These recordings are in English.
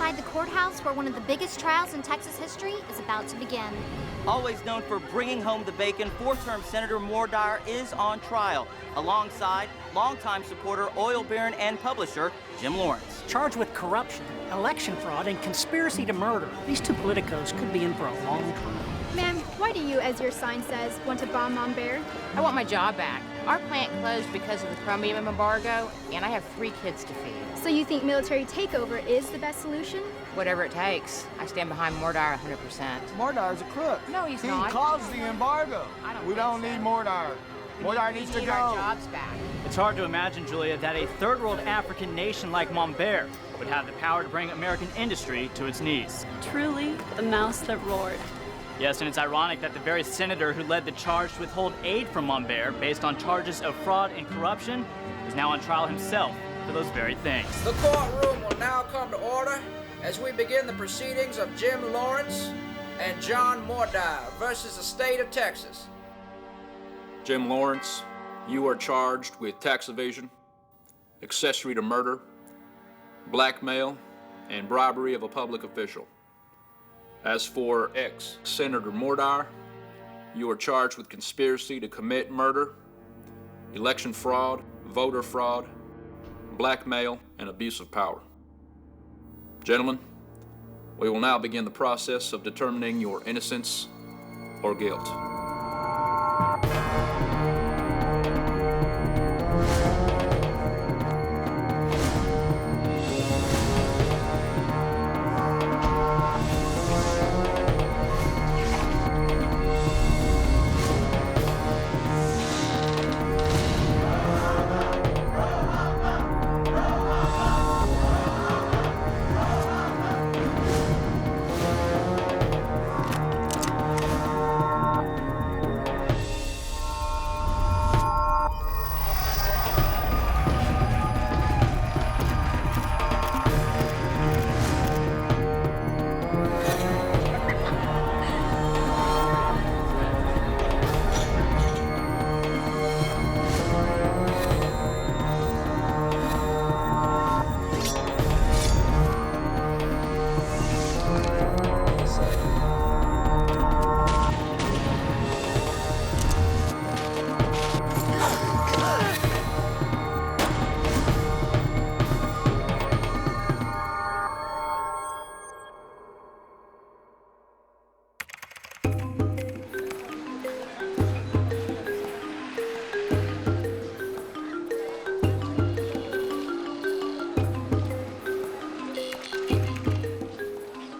outside the courthouse where one of the biggest trials in Texas history is about to begin. Always known for bringing home the bacon, fourth-term Senator Mordauer is on trial, alongside longtime supporter, oil baron, and publisher Jim Lawrence. Charged with corruption, election fraud, and conspiracy to murder, these two politicos could be in for a long term. Ma'am, why do you, as your sign says, want to bomb Monbert? I want my job back. Our plant closed because of the chromium embargo, and I have 3 kids to feed. So you think military takeover is the best solution? Whatever it takes. I stand behind Mordauer 100%. Mordauer's a crook. No, he's not. He caused the embargo. We don't need Mordauer. Mordauer needs to go. We need our jobs back. It's hard to imagine, Julia, that a third-world African nation like Monbert would have the power to bring American industry to its knees. Truly, the mouse that roared. Yes, and it's ironic that the very senator who led the charge to withhold aid from Monbert based on charges of fraud and corruption is now on trial himself for those very things. The courtroom will now come to order as we begin the proceedings of Jim Lawrence and John Mordauer versus the state of Texas. Jim Lawrence, you are charged with tax evasion, accessory to murder, blackmail, and bribery of a public official. As for ex-Senator Mordauer, you are charged with conspiracy to commit murder, election fraud, voter fraud, blackmail, and abuse of power. Gentlemen, we will now begin the process of determining your innocence or guilt.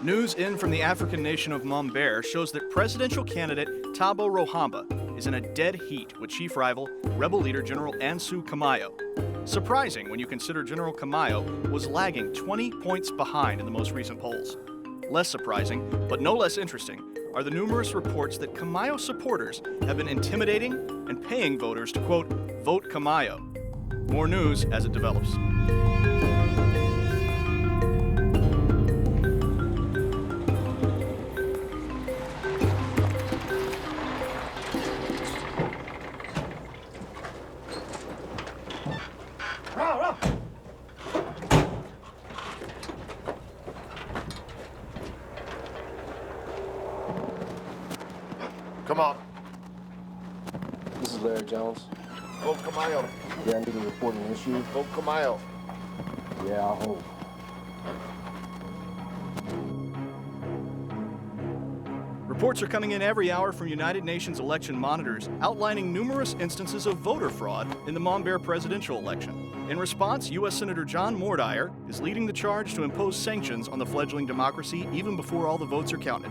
News in from the African nation of Monbert shows that presidential candidate Thabo Rohamba is in a dead heat with chief rival, rebel leader General Ansou Kamayo. Surprising when you consider General Kamayo was lagging 20 points behind in the most recent polls. Less surprising, but no less interesting, are the numerous reports that Kamayo supporters have been intimidating and paying voters to, quote, vote Kamayo. More news as it develops. Come on. This is Larry Jones. Vote Kamayo. Yeah, I need to report an issue. Vote Kamayo. Yeah, I hope. Reports are coming in every hour from United Nations election monitors outlining numerous instances of voter fraud in the Monbert presidential election. In response, U.S. Senator John Mordauer is leading the charge to impose sanctions on the fledgling democracy even before all the votes are counted.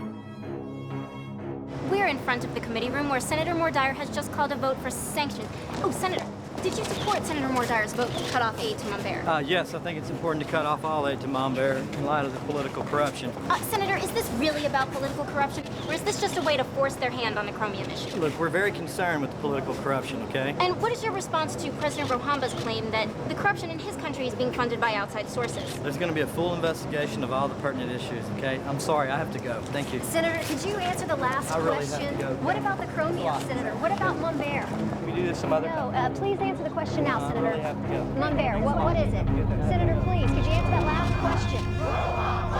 We're in front of the committee room where Senator Mordauer has just called a vote for sanctions. Oh, Senator, did you support Senator Mordauer's vote to cut off aid to Monbert? Yes, I think it's important to cut off all aid to Monbert in light of the political corruption. Senator, is this really about political corruption, or is this just a way to force their hand on the chromium issue? Look, we're very concerned with the political corruption, okay? And what is your response to President Rohamba's claim that the corruption in his country is being funded by outside sources? There's going to be a full investigation of all the pertinent issues, okay? I'm sorry, I have to go. Thank you. Senator, could you answer the last I really question? have to go. What about the chromium, Senator? What about Monbert? Can we do this some other time? No, please answer the question now, I Senator. really have to go. Monbert, what is it? Senator, please, could you answer that last question?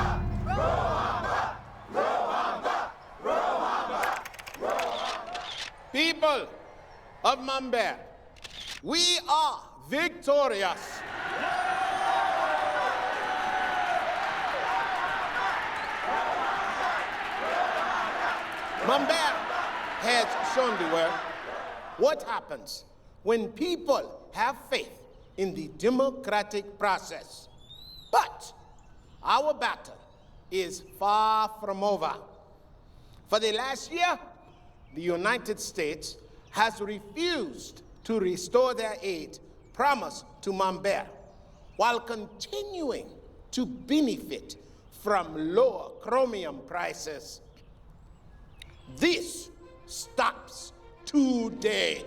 People of Mambere, we are victorious. Mambere has shown the world what happens when people have faith in the democratic process. But our battle is far from over. For the last year, the United States has refused to restore their aid promised to Mambere, while continuing to benefit from lower chromium prices. This stops today.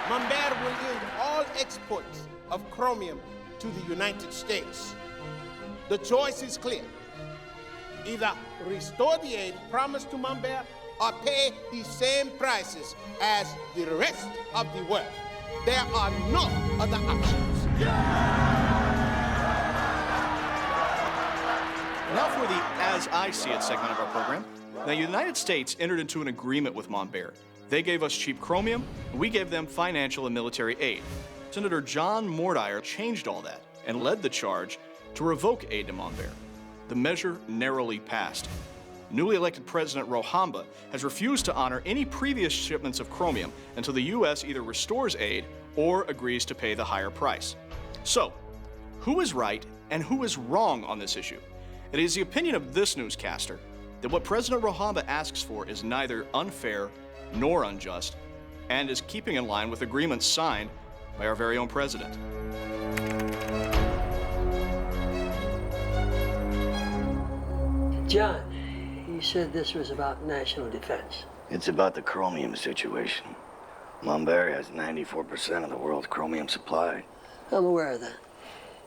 Mambere will end all exports of chromium to the United States. The choice is clear. Either restore the aid promised to Mambere or pay the same prices as the rest of the world. There are no other options. Now for the As I See It segment of our program. The United States entered into an agreement with Mambere. They gave us cheap chromium, and we gave them financial and military aid. Senator John Mordauer changed all that and led the charge to revoke aid to Mambere. The measure narrowly passed. Newly elected President Rohamba has refused to honor any previous shipments of chromium until the U.S. either restores aid or agrees to pay the higher price. So, who is right and who is wrong on this issue? It is the opinion of this newscaster that what President Rohamba asks for is neither unfair nor unjust, and is keeping in line with agreements signed by our very own president. John, you said this was about national defense. It's about the chromium situation. Mambere has 94% of the world's chromium supply. I'm aware of that.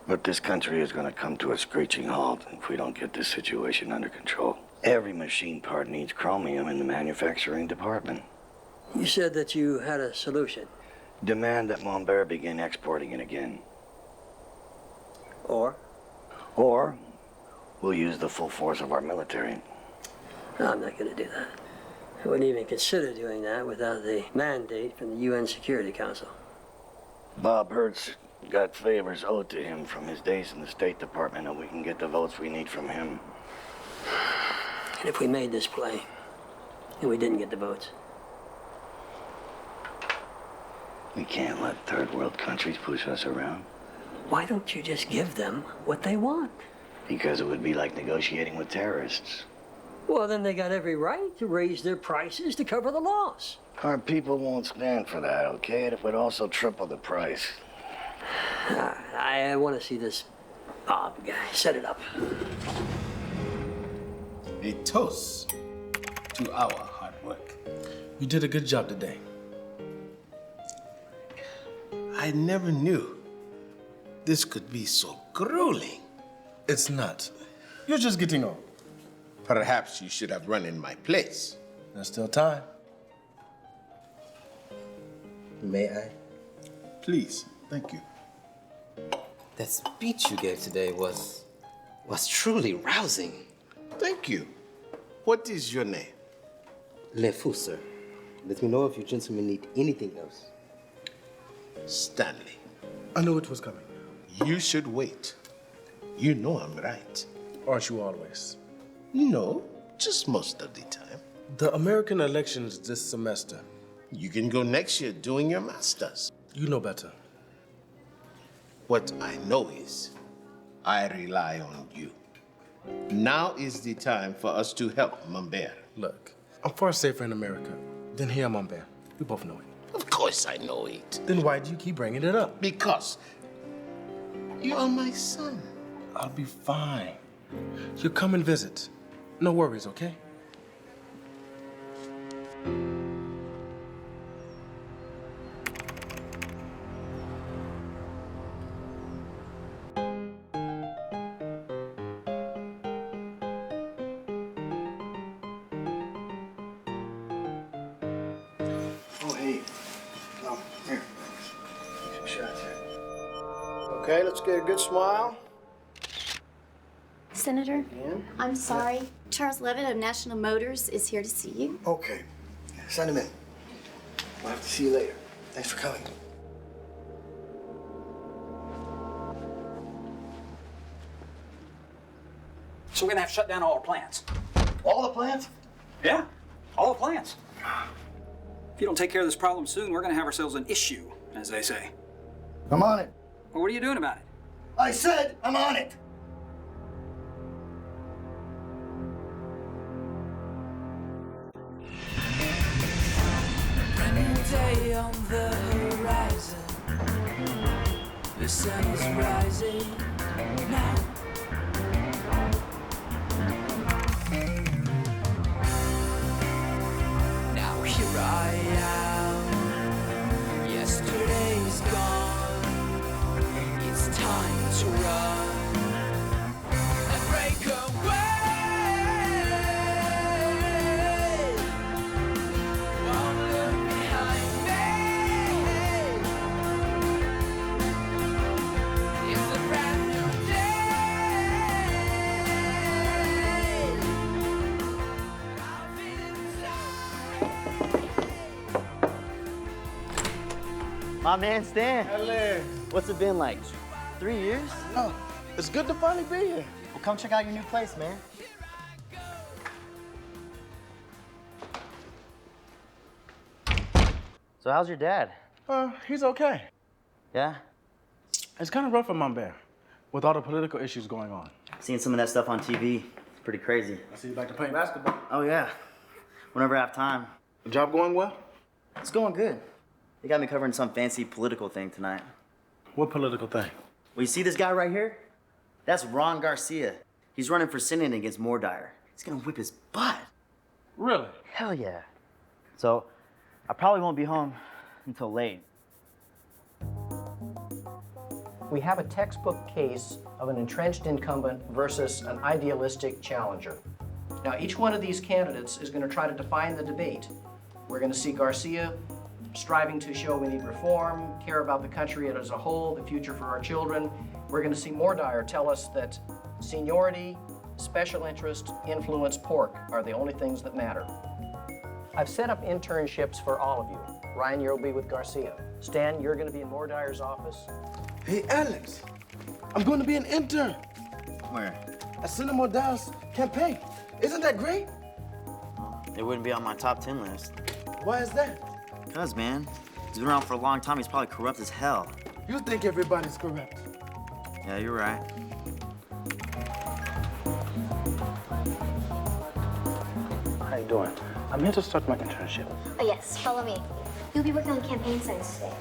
But this country is going to come to a screeching halt if we don't get this situation under control. Every machine part needs chromium in the manufacturing department. You said that you had a solution. Demand that Mambere begin exporting it again. Or? Or we'll use the full force of our military. No, I'm not going to do that. I wouldn't even consider doing that without the mandate from the UN Security Council. Bob Hertz got favors owed to him from his days in the State Department, and we can get the votes we need from him. And if we made this play, and we didn't get the votes? We can't let third world countries push us around. Why don't you just give them what they want? Because it would be like negotiating with terrorists. Well, then they got every right to raise their prices to cover the loss. Our people won't stand for that, okay? And it would also triple the price. I want to see this Bob guy. Set it up. A toast to our hard work. You did a good job today. I never knew this could be so grueling. It's not. You're just getting old. Perhaps you should have run in my place. There's still time. May I? Please, thank you. That speech you gave today was truly rousing. Thank you. What is your name? Le Fou, sir. Let me know if you gentlemen need anything else. Stanley. I knew it was coming. You should wait. You know I'm right. Aren't you always? No, just most of the time. The American elections this semester. You can go next year doing your master's. You know better. What I know is, I rely on you. Now is the time for us to help Mambere. Look, I'm far safer in America than here in Mambere. We both know it. Of course I know it. Then why do you keep bringing it up? Because you are my son. I'll be fine. You come and visit. No worries, okay? Okay, let's get a good smile. Senator, I'm sorry. Charles Levitt of National Motors is here to see you. Okay. Send him in. We'll have to see you later. Thanks for coming. So we're gonna have to shut down all our plants. All the plants? Yeah, all the plants. If you don't take care of this problem soon, we're gonna have ourselves an issue, as they say. I'm on it. Well, what are you doing about it? I said I'm on it. Day on the horizon, the sun is rising now. Now here I am. Yesterday's gone. It's time to run and break away. Won't look behind me. It's a brand new My man Stan. Hello. What's it been like? 3 years? No, it's good to finally be here. Well, come check out your new place, man. So how's your dad? He's okay. Yeah? It's kind of rough for Mom Bear, with all the political issues going on. Seen some of that stuff on TV. It's pretty crazy. I see you back to playing basketball. Oh, yeah. Whenever I have time. The job going well? It's going good. They got me covering some fancy political thing tonight. What political thing? Well, you see this guy right here? That's Ron Garcia. He's running for Senate against Mordire. He's gonna whip his butt. Really? Hell yeah. So, I probably won't be home until late. We have a textbook case of an entrenched incumbent versus an idealistic challenger. Now, each one of these candidates is going to try to define the debate. We're going to see Garcia striving to show we need reform, care about the country as a whole, the future for our children. We're going to see Mordire tell us that seniority, special interest, influence, pork are the only things that matter. I've set up internships for all of you. Ryan, you'll be with Garcia. Stan, you're going to be in Mordire's office. Hey, Alex, I'm going to be an intern Where? at Senator Mordire's campaign. Isn't that great? It wouldn't be on my top 10 list. Why is that? Cause, man, he's been around for a long time. He's probably corrupt as hell. You think everybody's corrupt. Yeah, you're right. How you doing? I'm here to start my internship. Oh, yes, follow me. You'll be working on campaign signs today.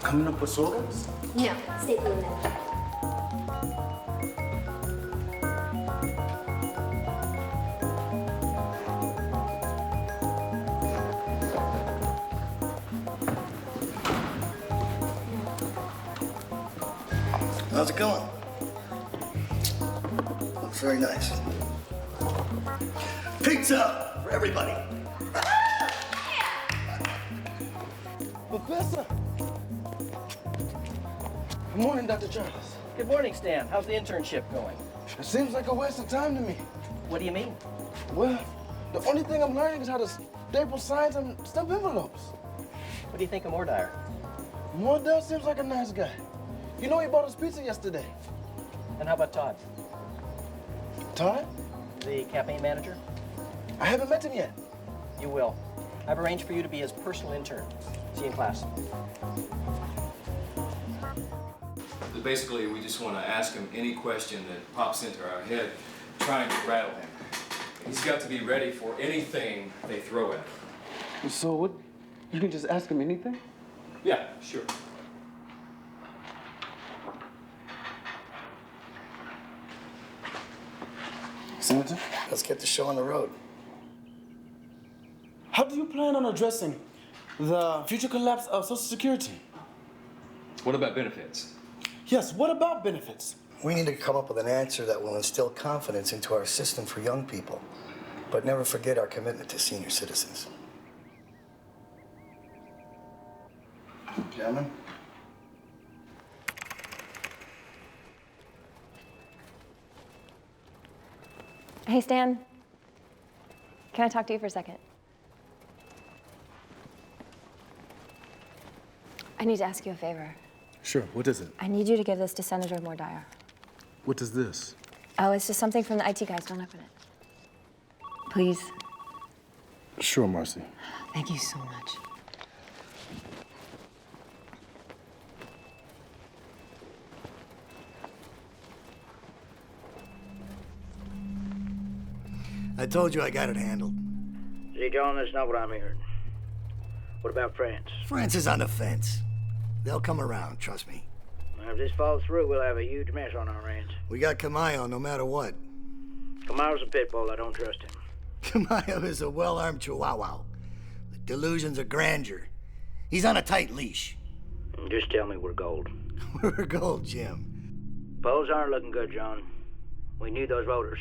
Coming up with slogans? No, stay blue then. How's it going? Looks very nice. Pizza for everybody. Professor! Good morning, Dr. Charles. Good morning, Stan. How's the internship going? It seems like a waste of time to me. What do you mean? Well, the only thing I'm learning is how to staple signs and stuff envelopes. What do you think of Mordire? Mordire seems like a nice guy. You know he bought us pizza yesterday. And how about Todd? Todd? The campaign manager? I haven't met him yet. You will. I've arranged for you to be his personal intern. See you in class. Basically, we just want to ask him any question that pops into our head, trying to rattle him. He's got to be ready for anything they throw at him. So what? You can just ask him anything? Yeah, sure. Senator? Let's get the show on the road. How do you plan on addressing the future collapse of Social Security? What about benefits? Yes, what about benefits? We need to come up with an answer that will instill confidence into our system for young people, but never forget our commitment to senior citizens. Gentlemen? Hey, Stan. Can I talk to you for a second? I need to ask you a favor. Sure, what is it? I need you to give this to Senator Mordire. What is this? Oh, it's just something from the IT guys. Don't open it. Please. Sure, Marcy. Thank you so much. I told you I got it handled. See, John, that's not what I'm hearing. What about France? France is on the fence. They'll come around, trust me. Well, if this falls through, we'll have a huge mess on our hands. We got Kamayo no matter what. Kamaro's a pit bull. I don't trust him. Kamayo is a well-armed chihuahua with delusions of grandeur. He's on a tight leash. Just tell me we're gold. We're gold, Jim. Polls aren't looking good, John. We need those voters.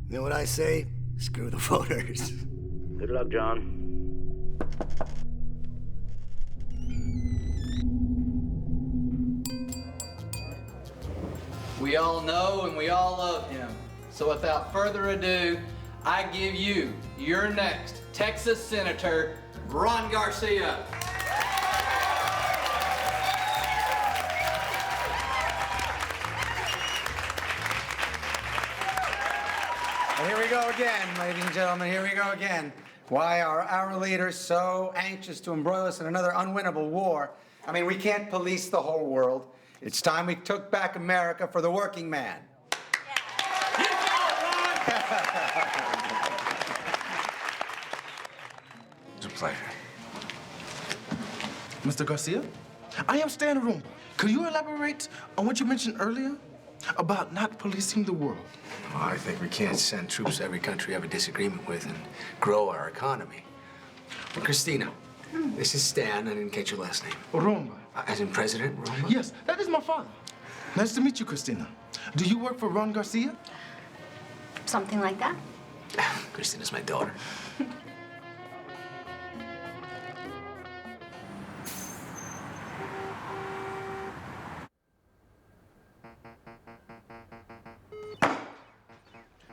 You know what I say? Screw the voters. Good luck, John. We all know and we all love him. So without further ado, I give you your next Texas Senator, Ron Garcia. And here we go again, ladies and gentlemen, here we go again. Why are our leaders so anxious to embroil us in another unwinnable war? I mean, we can't police the whole world. It's time we took back America for the working man. It's a pleasure. Mr. Garcia, I am Stan Roomba. Could you elaborate on what you mentioned earlier about not policing the world? Well, I think we can't send troops to every country we have a disagreement with and grow our economy. Well, Christina, this is Stan. I didn't catch your last name. Roomba. As in President Roomba? Yes, that is my father. Nice to meet you, Christina. Do you work for Ron Garcia? Something like that. Christina's my daughter.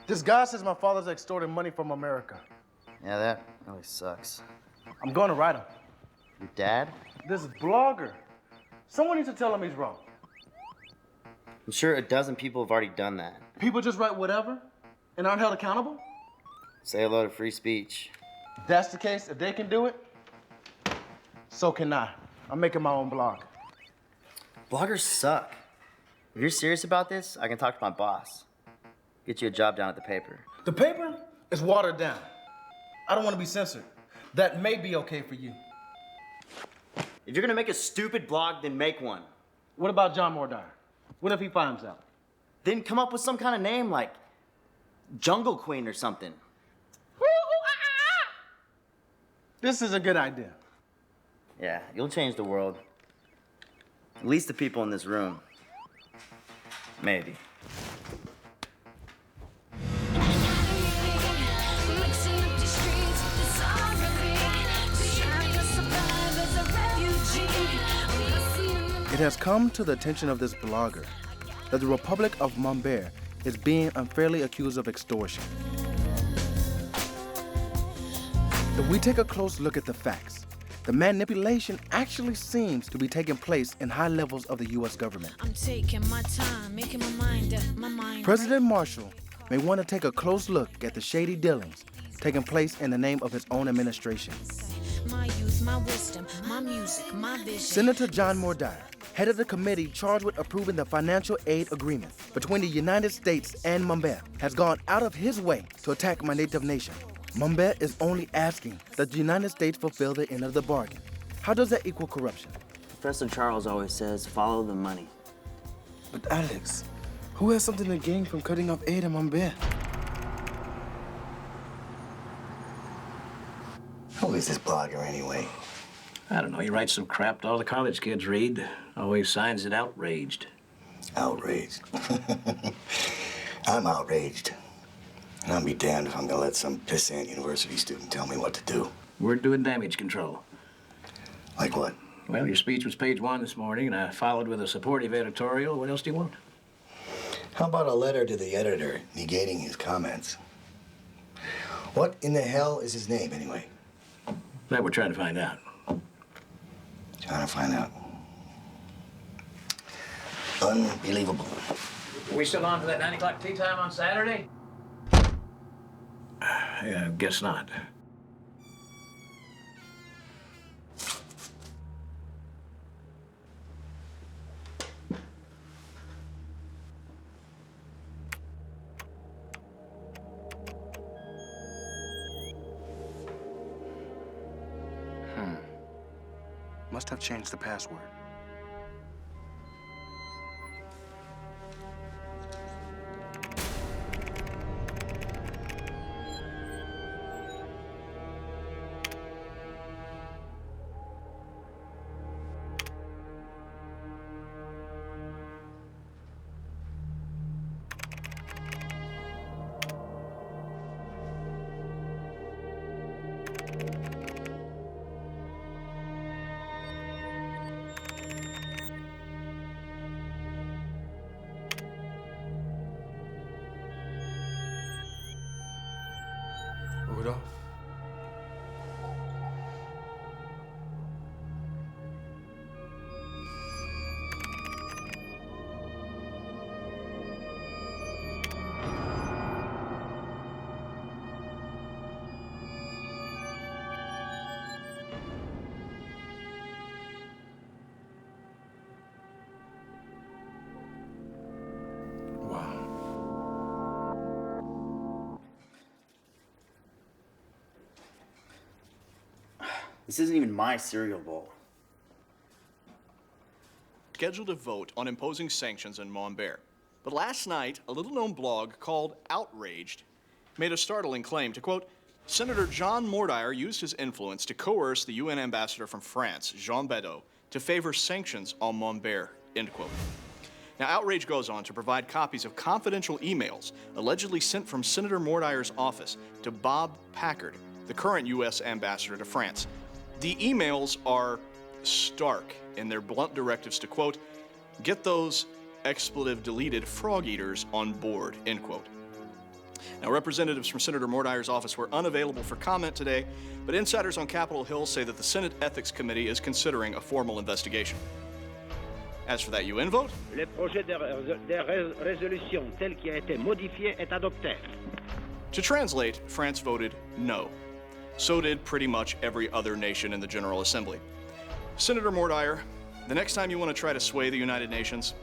This guy says my father's extorting money from America. Yeah, that really sucks. I'm going to write him. Your dad? This blogger. Someone needs to tell him he's wrong. I'm sure a dozen people have already done that. People just write whatever and aren't held accountable? Say hello to free speech. If that's the case, if they can do it, so can I. I'm making my own blog. Bloggers suck. If you're serious about this, I can talk to my boss. Get you a job down at the paper. The paper is watered down. I don't want to be censored. That may be okay for you. If you're gonna make a stupid blog, then make one. What about John Mordire? What if he finds out? Then come up with some kind of name like Jungle Queen or something. This is a good idea. Yeah, you'll change the world. At least the people in this room. Maybe. It has come to the attention of this blogger that the Republic of Montbert is being unfairly accused of extortion. If we take a close look at the facts, the manipulation actually seems to be taking place in high levels of the U.S. government. I'm taking my time, making my mind up, President Marshall may want to take a close look at the shady dealings taking place in the name of his own administration. My youth, my wisdom, my music, my vision. Senator John Mordire, head of the committee charged with approving the financial aid agreement between the United States and Montbert, has gone out of his way to attack my native nation. Montbert is only asking that the United States fulfill the end of the bargain. How does that equal corruption? Professor Charles always says, follow the money. But Alex, who has something to gain from cutting off aid in Montbert? Who is this blogger anyway? I don't know. He writes some crap all the college kids read. Always signs it outraged. Outraged? I'm outraged. And I'll be damned if I'm gonna let some pissant university student tell me what to do. We're doing damage control. Like what? Well, your speech was page 1 this morning, and I followed with a supportive editorial. What else do you want? How about a letter to the editor negating his comments? What in the hell is his name, anyway? That we're trying to find out. Trying to find out. Unbelievable. Are we still on for that 9 o'clock tea time on Saturday? I guess not. Must have changed the password. Rudolph? This isn't even my cereal bowl. Scheduled a vote on imposing sanctions in Monbert. But last night, a little-known blog called Outraged made a startling claim to, quote, Senator John Mordier used his influence to coerce the UN ambassador from France, Jean Bedeau, to favor sanctions on Monbert, end quote. Now, Outrage goes on to provide copies of confidential emails allegedly sent from Senator Mordier's office to Bob Packard, the current U.S. ambassador to France. The emails are stark in their blunt directives to, quote, get those expletive-deleted frog-eaters on board, end quote. Now, representatives from Senator Mordier's office were unavailable for comment today, but insiders on Capitol Hill say that the Senate Ethics Committee is considering a formal investigation. As for that UN vote, Le projet de résolution tel qu'il a été modifié est adopté. To translate, France voted no. So did pretty much every other nation in the General Assembly. Senator Mordier, the next time you want to try to sway the United Nations,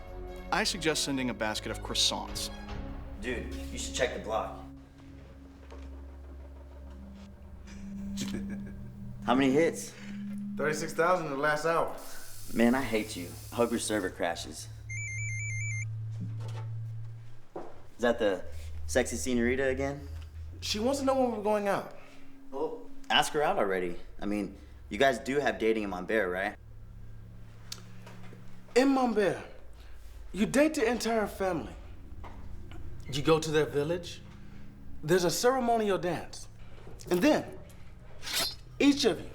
I suggest sending a basket of croissants. Dude, you should check the block. How many hits? 36,000 in the last hour. Man, I hate you. I hope your server crashes. Is that the sexy senorita again? She wants to know when we're going out. Well, ask her out already. I mean, you guys do have dating in Monbert, right? In Monbert, you date the entire family. You go to their village, there's a ceremonial dance. And then, each of you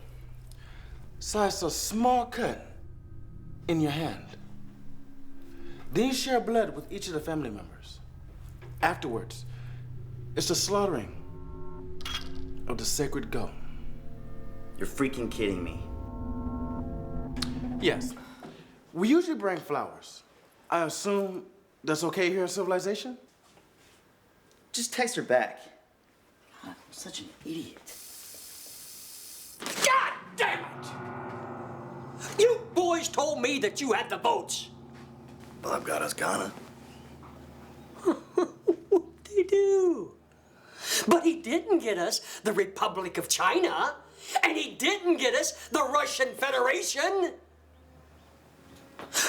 slice a small cut in your hand. Then you share blood with each of the family members. Afterwards, it's the slaughtering of the sacred goat. You're freaking kidding me. Yes. We usually bring flowers. I assume that's okay here in civilization? Just text her back. God, I'm such an idiot. God damn it! You boys told me that you had the votes. Bob got us Ghana. They do. But he didn't get us the Republic of China, and he didn't get us the Russian Federation.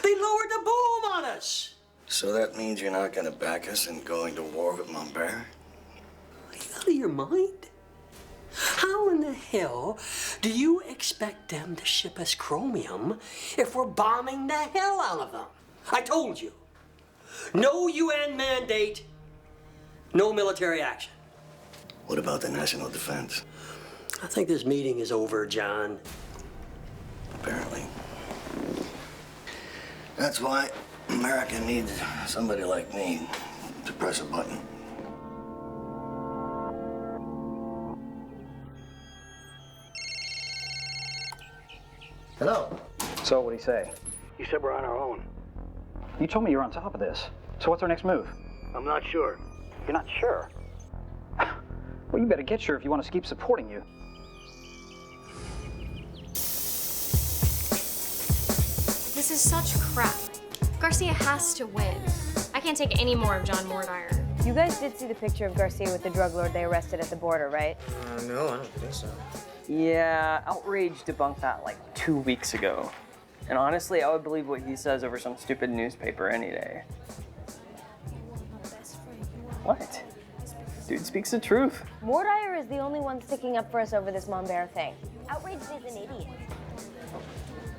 They lowered the boom on us. So that means you're not gonna back us in going to war with Monbert? Are you out of your mind? How in the hell do you expect them to ship us chromium if we're bombing the hell out of them? I told you. No UN mandate, no military action. What about the national defense? I think this meeting is over, John. Apparently. That's why America needs somebody like me to press a button. Hello. So, what'd he say? He said we're on our own. You told me you're on top of this. So what's our next move? I'm not sure. You're not sure? Well, you better get sure if you want us to keep supporting you. This is such crap. Garcia has to win. I can't take any more of John Mordire. You guys did see the picture of Garcia with the drug lord they arrested at the border, right? No, I don't think so. Yeah, Outrage debunked that like 2 weeks ago. And honestly, I would believe what he says over some stupid newspaper any day. What? Dude speaks the truth. Mordire is the only one sticking up for us over this Monbear thing. Outrage is an idiot.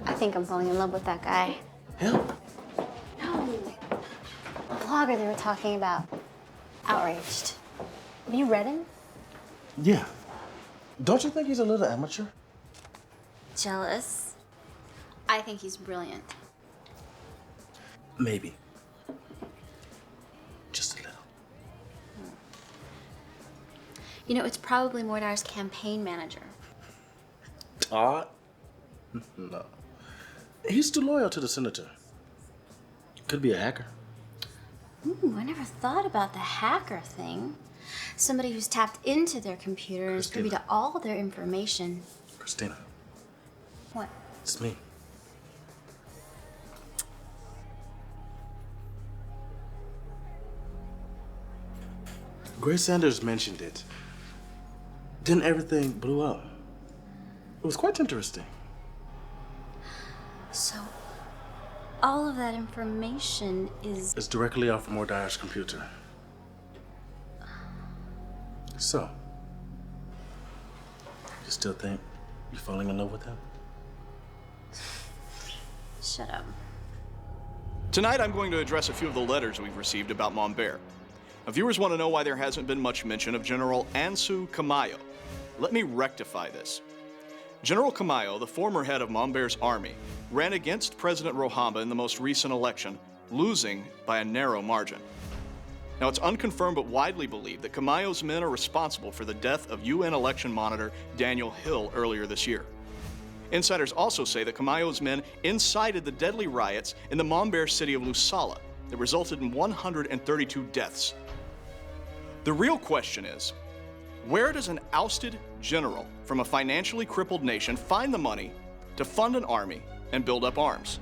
I think I'm falling in love with that guy. Him? No. The blogger they were talking about. Outraged. Have you read him? Yeah. Don't you think he's a little amateur? Jealous. I think he's brilliant. Maybe. Just a little. You know, it's probably Mordire's campaign manager. Todd? No. He's too loyal to the senator. Could be a hacker. Ooh, I never thought about the hacker thing. Somebody who's tapped into their computer and is privy to all their information. Christina. What? It's me. Grace Sanders mentioned it. Then everything blew up. It was quite interesting. So, all of that information is... It's directly off of Mordire's computer. So, you still think you're falling in love with him? Shut up. Tonight, I'm going to address a few of the letters we've received about Monbear. Now, viewers want to know why there hasn't been much mention of General Ansu Camayo. Let me rectify this. General Camayo, the former head of Monbear's army, ran against President Rohamba in the most recent election, losing by a narrow margin. Now, it's unconfirmed but widely believed that Camayo's men are responsible for the death of UN election monitor Daniel Hill earlier this year. Insiders also say that Camayo's men incited the deadly riots in the Monbear city of Lusala that resulted in 132 deaths. The real question is, where does an ousted general from a financially crippled nation find the money to fund an army and build up arms?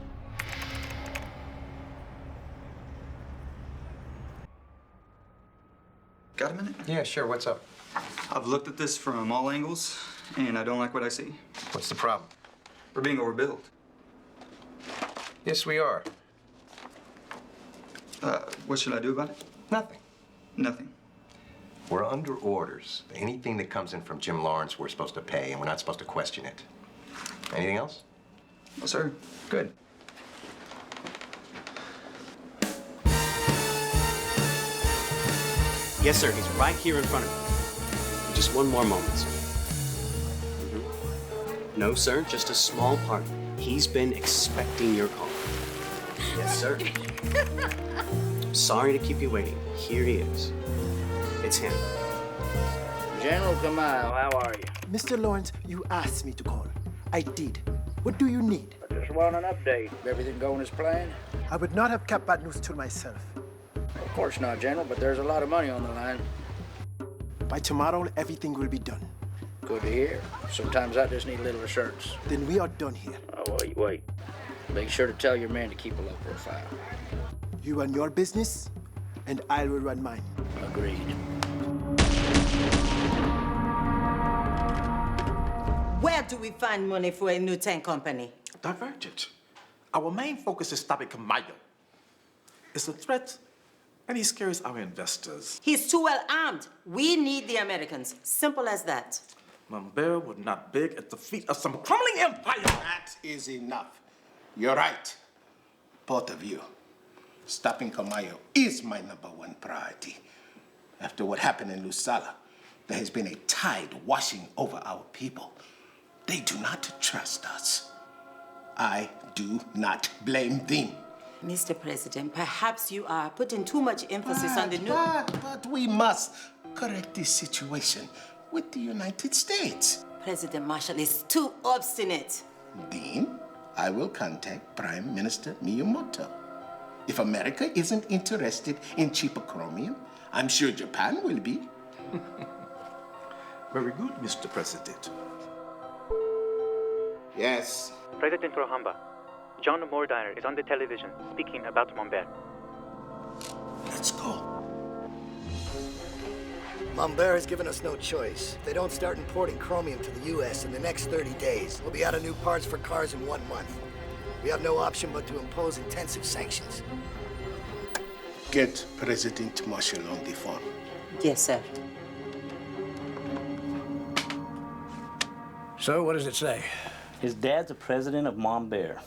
Got a minute? Yeah, sure. What's up? I've looked at this from all angles, and I don't like what I see. What's the problem? We're being overbilled. Yes, we are. What should I do about it? Nothing. Nothing. We're under orders. Anything that comes in from Jim Lawrence, we're supposed to pay, and we're not supposed to question it. Anything else? No, sir. Good. Yes, sir. He's right here in front of me. Just one more moment, sir. No, sir. Just a small part. He's been expecting your call. Yes, sir. Sorry to keep you waiting. Here he is. It's him. General Camayo, how are you? Mr. Lawrence, you asked me to call. I did. What do you need? I just want an update. Everything going as planned? I would not have kept bad news to myself. Of course not, General, but there's a lot of money on the line. By tomorrow, everything will be done. Good to hear. Sometimes I just need a little assurance. Then we are done here. Oh, wait. Make sure to tell your man to keep a low profile. You run your business, and I will run mine. Agreed. Where do we find money for a new tank company? Divergent. Our main focus is stopping Camayo. It's a threat, and he scares our investors. He's too well armed. We need the Americans. Simple as that. Monbear would not beg at the feet of some crumbling empire. That is enough. You're right. Both of you. Stopping Camayo is my #1 priority. After what happened in Lusala, there has been a tide washing over our people. They do not trust us. I do not blame them. Mr. President, perhaps you are putting too much emphasis on the new... But we must correct this situation with the United States. President Marshall is too obstinate. Then I will contact Prime Minister Miyamoto. If America isn't interested in cheaper chromium, I'm sure Japan will be. Very good, Mr. President. Yes. President Rohamba, John Mordiner is on the television speaking about Monbert. Let's go. Monbert has given us no choice. If they don't start importing chromium to the U.S. in the next 30 days, we'll be out of new parts for cars in 1 month. We have no option but to impose intensive sanctions. Get President Marshall on the phone. Yes, sir. So, what does it say? His dad's the president of Monbert.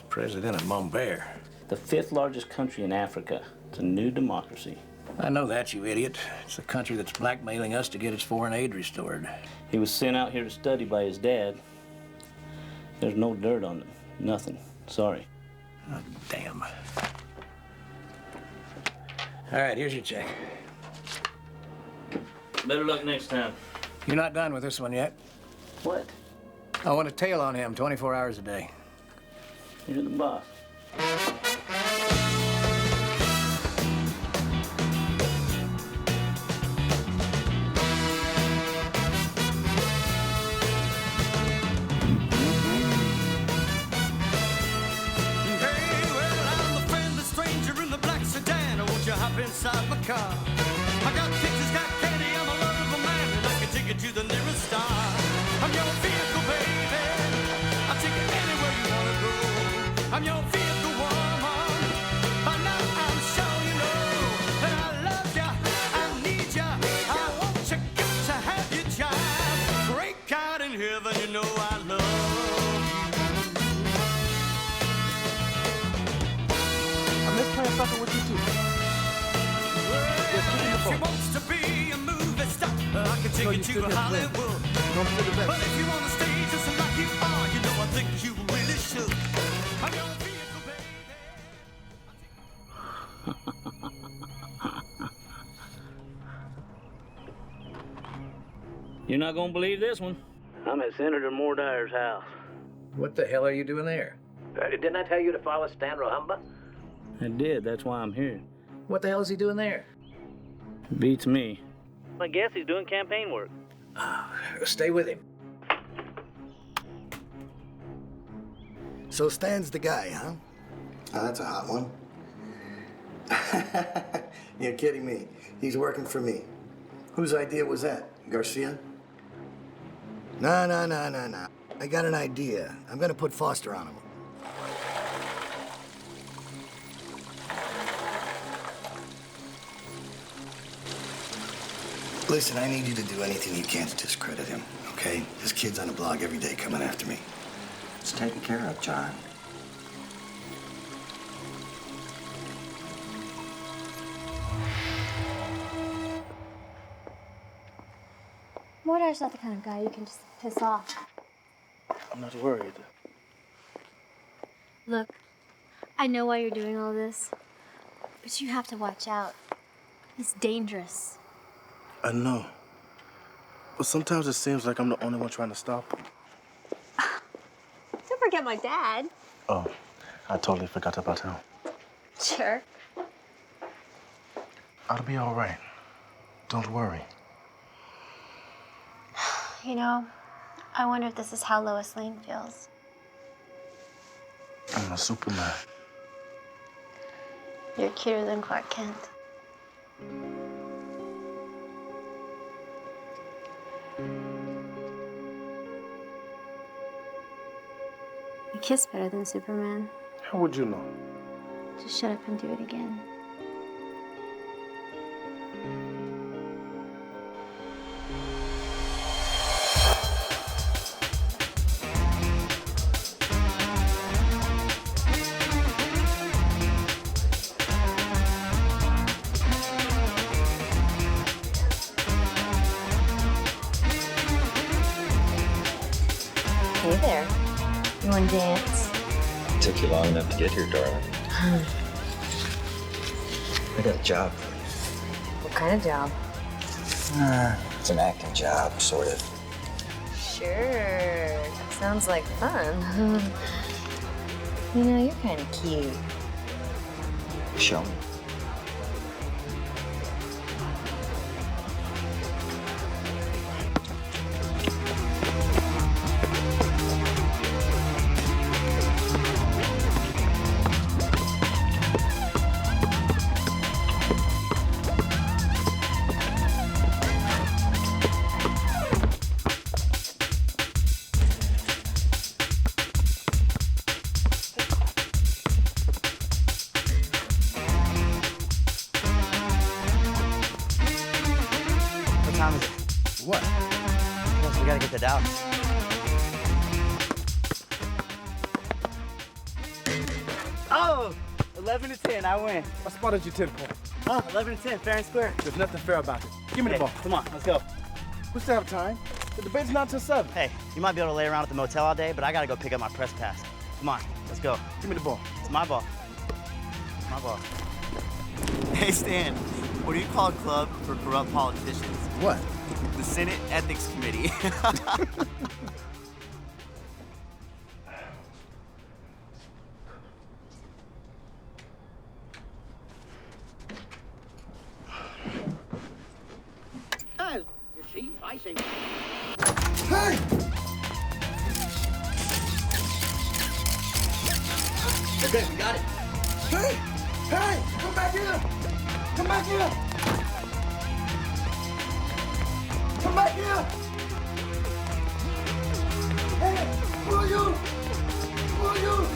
President of Monbert? The 5th largest country in Africa. It's a new democracy. I know that, you idiot. It's the country that's blackmailing us to get its foreign aid restored. He was sent out here to study by his dad. There's no dirt on him. Nothing. Sorry. Oh, damn. All right, here's your check. Better luck next time. You're not done with this one yet. What? I want a tail on him 24 hours a day. You're the boss. Inside my car, I got pictures, got candy, I'm a love of a man, and I can take you to the nearest star. I'm your vehicle, baby. I'll take you anywhere you wanna go. I'm your vehicle, woman. By now I'm sure you know that I love you, I need you, I want you, got to have your child. Great God in heaven, you know I love you. I miss playing fucking with you too. If she wants to be a movie star, I can take you to Hollywood. But if you want to stay just like you are, you know I think you really should. I'm your vehicle, baby. You're not gonna believe this one. I'm at Senator Mordire's house. What the hell are you doing there? Didn't I tell you to follow Stan Rohamba? I did. That's why I'm here. What the hell is he doing there? Beats me. I guess he's doing campaign work. Stay with him. So Stan's the guy, huh? Oh, that's a hot one. You're kidding me. He's working for me. Whose idea was that? Garcia? No. I got an idea. I'm gonna put Foster on him. Listen, I need you to do anything you can to discredit him, okay? This kid's on the blog every day coming after me. It's taken care of, John. Mordire's not the kind of guy you can just piss off. I'm not worried. Look, I know why you're doing all this, but you have to watch out. He's dangerous. I know. But sometimes it seems like I'm the only one trying to stop him. Don't forget my dad. Oh, I totally forgot about him. Sure. I'll be all right. Don't worry. You know, I wonder if this is how Lois Lane feels. I'm a Superman. You're cuter than Clark Kent. You kiss better than Superman. How would you know? Just shut up and do it again. Hey there. You want to dance? Took you long enough to get here, darling. I got a job for you. What kind of job? It's an acting job, sort of. Sure. Sounds like fun. You know, you're kind of cute. Show me. What? Plus, we gotta get to Dallas. Oh, 11 to 10, I win. I spotted you 10 points. Huh? 11 to 10, fair and square. There's nothing fair about it. Give me the Hey, ball. come on, let's go. We still have time. The debate's not till 7. Hey, you might be able to lay around at the motel all day, but I gotta go pick up my press pass. Come on, let's go. Give me the ball. It's my ball. It's my ball. Hey, Stan, what do you call a club for corrupt politicians? What? The Senate Ethics Committee. You see, I say. Hey! Okay, we got it. Hey! Hey! Come back here! Come back here! Come back here! Hey! Who are you? Who are you?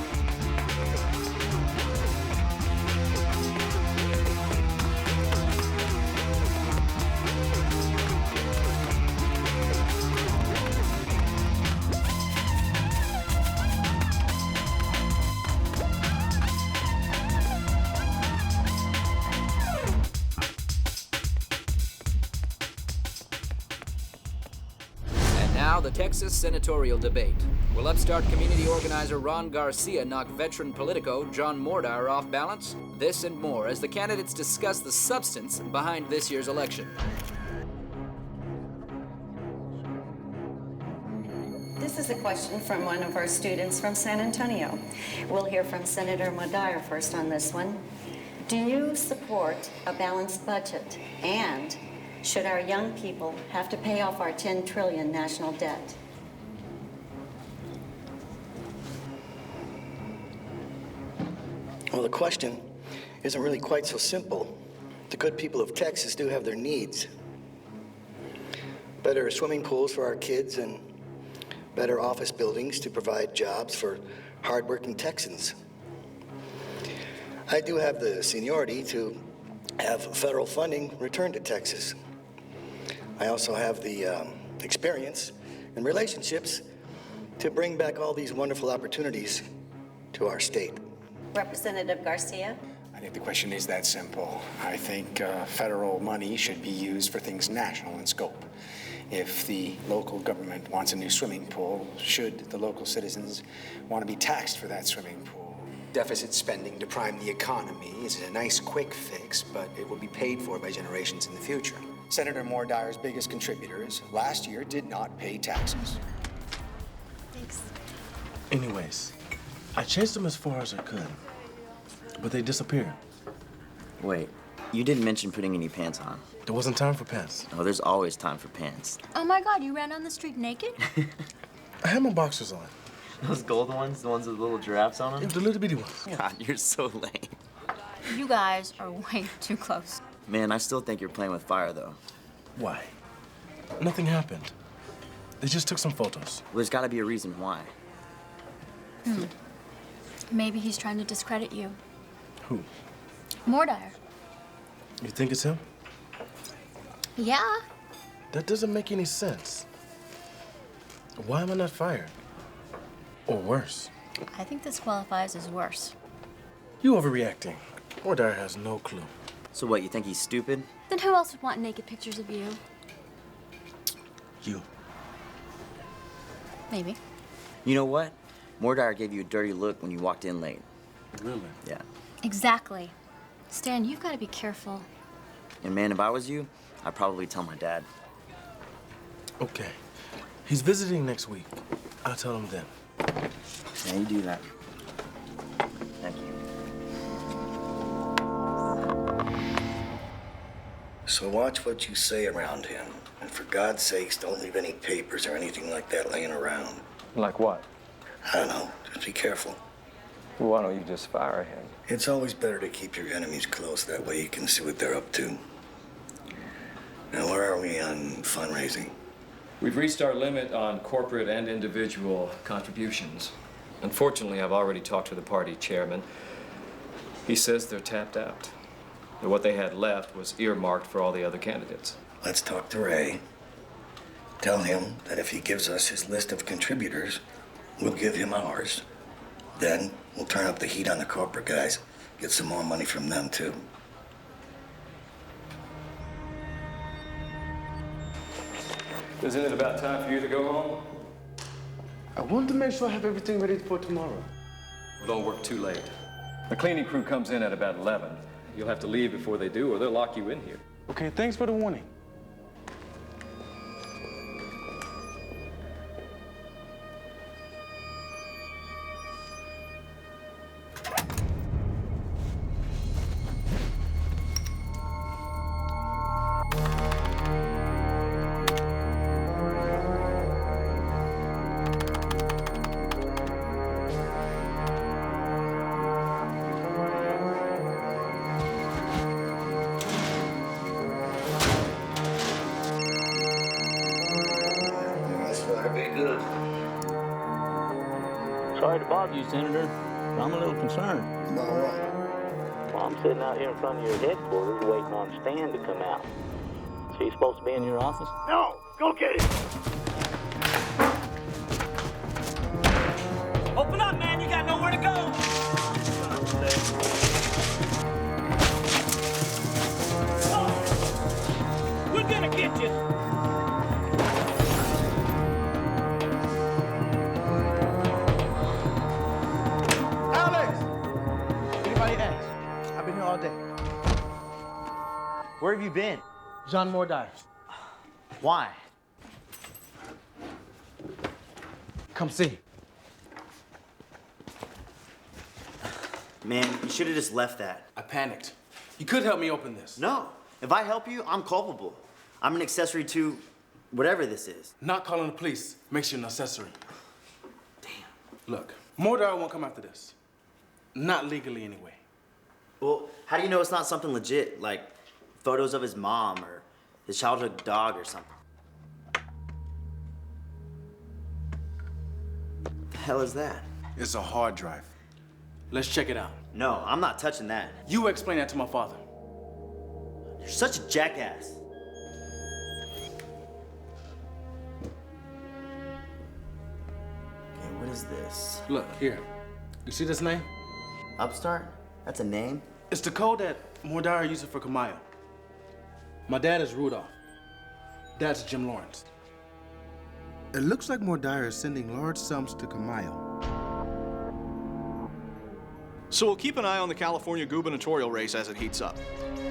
Now, the Texas senatorial debate. Will upstart community organizer Ron Garcia knock veteran politico John Mordauer off balance? This and more as the candidates discuss the substance behind this year's election. This is a question from one of our students from San Antonio. We'll hear from Senator Mordauer first on this one. Do you support a balanced budget? And should our young people have to pay off our $10 trillion national debt? Well, the question isn't really quite so simple. The good people of Texas do have their needs. Better swimming pools for our kids and better office buildings to provide jobs for hardworking Texans. I do have the seniority to have federal funding returned to Texas. I also have the experience and relationships to bring back all these wonderful opportunities to our state. Representative Garcia? I think the question is that simple. I think federal money should be used for things national in scope. If the local government wants a new swimming pool, should the local citizens want to be taxed for that swimming pool? Deficit spending to prime the economy is a nice quick fix, but it will be paid for by generations in the future. Senator Mordauer's biggest contributors last year did not pay taxes. Thanks. Anyways, I chased them as far as I could, but they disappeared. Wait, you didn't mention putting any pants on. There wasn't time for pants. Oh, there's always time for pants. Oh my God, you ran on the street naked? I had my boxers on. Those gold ones, the ones with little giraffes on them? Yeah, the little bitty ones. God, you're so lame. You guys are way too close. Man, I still think you're playing with fire, though. Why? Nothing happened. They just took some photos. Well, there's got to be a reason why. Maybe he's trying to discredit you. Who? Mordauer. You think it's him? Yeah. That doesn't make any sense. Why am I not fired? Or worse? I think this qualifies as worse. You overreacting. Mordauer has no clue. So what, you think he's stupid? Then who else would want naked pictures of you? You. Maybe. You know what? Mordauer gave you a dirty look when you walked in late. Really? Yeah. Exactly. Stan, you've got to be careful. And man, if I was you, I'd probably tell my dad. Okay. He's visiting next week. I'll tell him then. Yeah, you do that. Thank you. So watch what you say around him. And for God's sakes, don't leave any papers or anything like that laying around. Like what? I don't know. Just be careful. Why don't you just fire him? It's always better to keep your enemies close. That way you can see what they're up to. Now, where are we on fundraising? We've reached our limit on corporate and individual contributions. Unfortunately, I've already talked to the party chairman. He says they're tapped out. And what they had left was earmarked for all the other candidates. Let's talk to Ray. Tell him that if he gives us his list of contributors, we'll give him ours. Then we'll turn up the heat on the corporate guys, get some more money from them too. Isn't it about time for you to go home? I want to make sure I have everything ready for tomorrow. Well, don't work too late. The cleaning crew comes in at about 11. You'll have to leave before they do, or they'll lock you in here. Okay, thanks for the warning. Sorry to bother you, Senator, but I'm a little concerned. About what? Well, I'm sitting out here in front of your headquarters waiting on Stan to come out. So he's supposed to be in your office? No! Go get him! Open up, man! You got nowhere to go! Oh, we're gonna get you! I've been here all day. Where have you been? John Mordire. Why? Come see. Man, you should have just left that. I panicked. You could help me open this. No. If I help you, I'm culpable. I'm an accessory to whatever this is. Not calling the police makes you an accessory. Damn. Look, Mordire won't come after this. Not legally, anyway. Well, how do you know it's not something legit, like photos of his mom or his childhood dog or something? What the hell is that? It's a hard drive. Let's check it out. No, I'm not touching that. You explain that to my father. You're such a jackass. Okay, what is this? Look, here. You see this name? Upstart? That's a name? It's the code that Mordire uses for Kamaya. My dad is Rudolph. Dad's Jim Lawrence. It looks like Mordire is sending large sums to Kamaya. So we'll keep an eye on the California gubernatorial race as it heats up.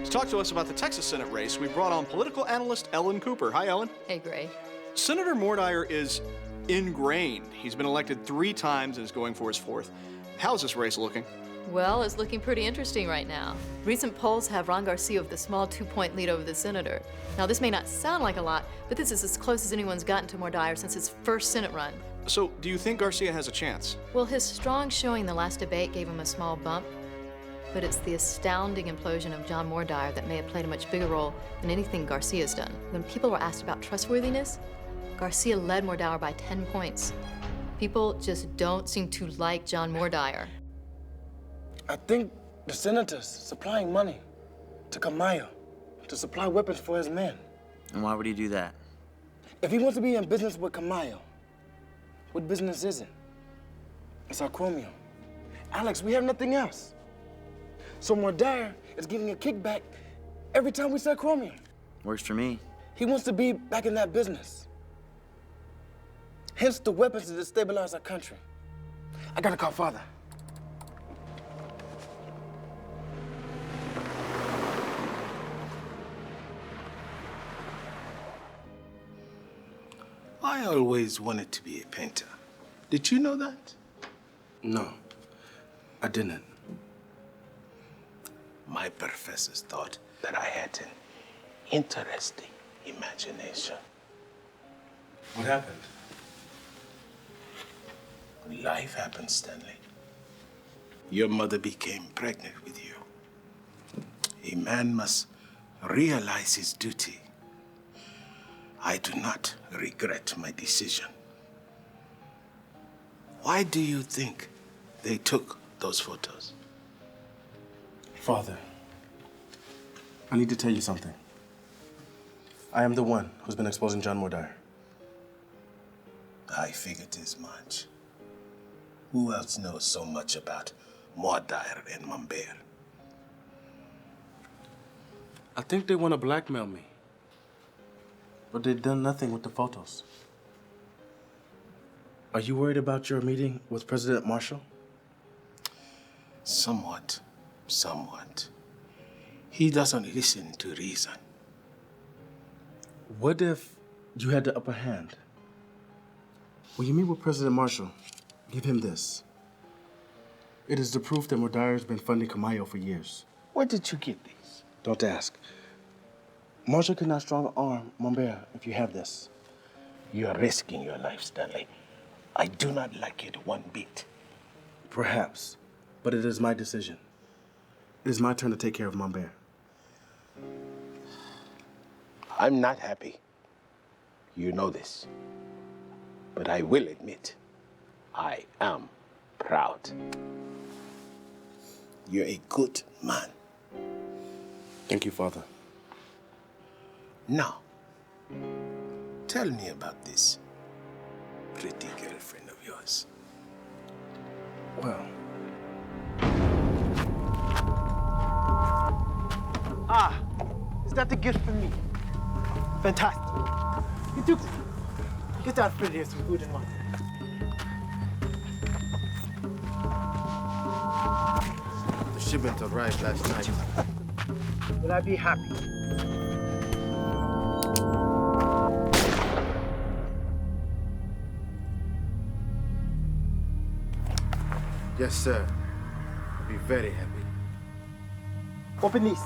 To talk to us about the Texas Senate race, we brought on political analyst Ellen Cooper. Hi, Ellen. Hey, Gray. Senator Mordire is ingrained. He's been elected 3 times and is going for his 4th. How's this race looking? Well, it's looking pretty interesting right now. Recent polls have Ron Garcia with a small 2-point lead over the senator. Now, this may not sound like a lot, but this is as close as anyone's gotten to Mordire since his first Senate run. So, do you think Garcia has a chance? Well, his strong showing in the last debate gave him a small bump, but it's the astounding implosion of John Mordire that may have played a much bigger role than anything Garcia's done. When people were asked about trustworthiness, Garcia led Mordire by 10 points. People just don't seem to like John Mordire. I think the senator's supplying money to Kamaya to supply weapons for his men. And why would he do that? If he wants to be in business with Kamaya, what business is it? It's our chromium. Alex, we have nothing else. So Mordire is getting a kickback every time we sell chromium. Works for me. He wants to be back in that business. Hence the weapons to destabilize our country. I gotta call Father. I always wanted to be a painter. Did you know that? No, I didn't. My professors thought that I had an interesting imagination. What happened? Life happened, Stanley. Your mother became pregnant with you. A man must realize his duty. I do not regret my decision. Why do you think they took those photos? Father, I need to tell you something. I am the one who's been exposing John Mordire. I figured as much. Who else knows so much about Mordire and Mambert? I think they want to blackmail me. But they've done nothing with the photos. Are you worried about your meeting with President Marshall? Somewhat. He doesn't listen to reason. What if you had the upper hand? When you meet with President Marshall, give him this. It is the proof that Mordire has been funding Camayo for years. Where did you get these? Don't ask. Marshall could not strong-arm Mambert if you have this. You are risking your life, Stanley. I do not like it one bit. Perhaps, but it is my decision. It is my turn to take care of Mambert. I'm not happy. You know this. But I will admit, I am proud. You're a good man. Thank you, Father. Now, tell me about this pretty girlfriend of yours. Well. Ah, is that the gift for me? Fantastic. You took get that for here some food and wine. The shipment arrived last night. Will I be happy? Yes, sir. I'll be very happy. Open these.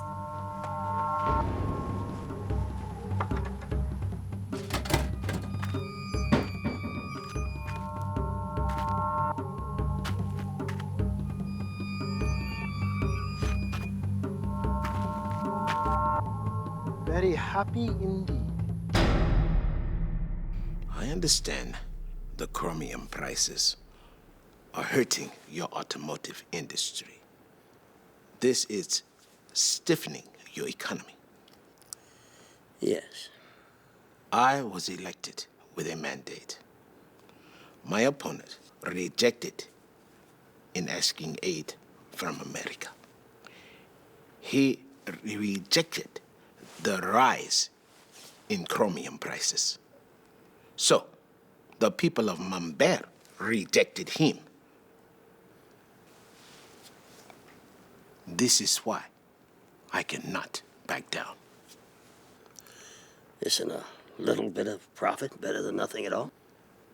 Very happy indeed. I understand the chromium prices are hurting your automotive industry. This is stiffening your economy. Yes. I was elected with a mandate. My opponent rejected in asking aid from America. He rejected the rise in chromium prices. So, the people of Mambert rejected him. This is why I cannot back down. Isn't a little bit of profit better than nothing at all?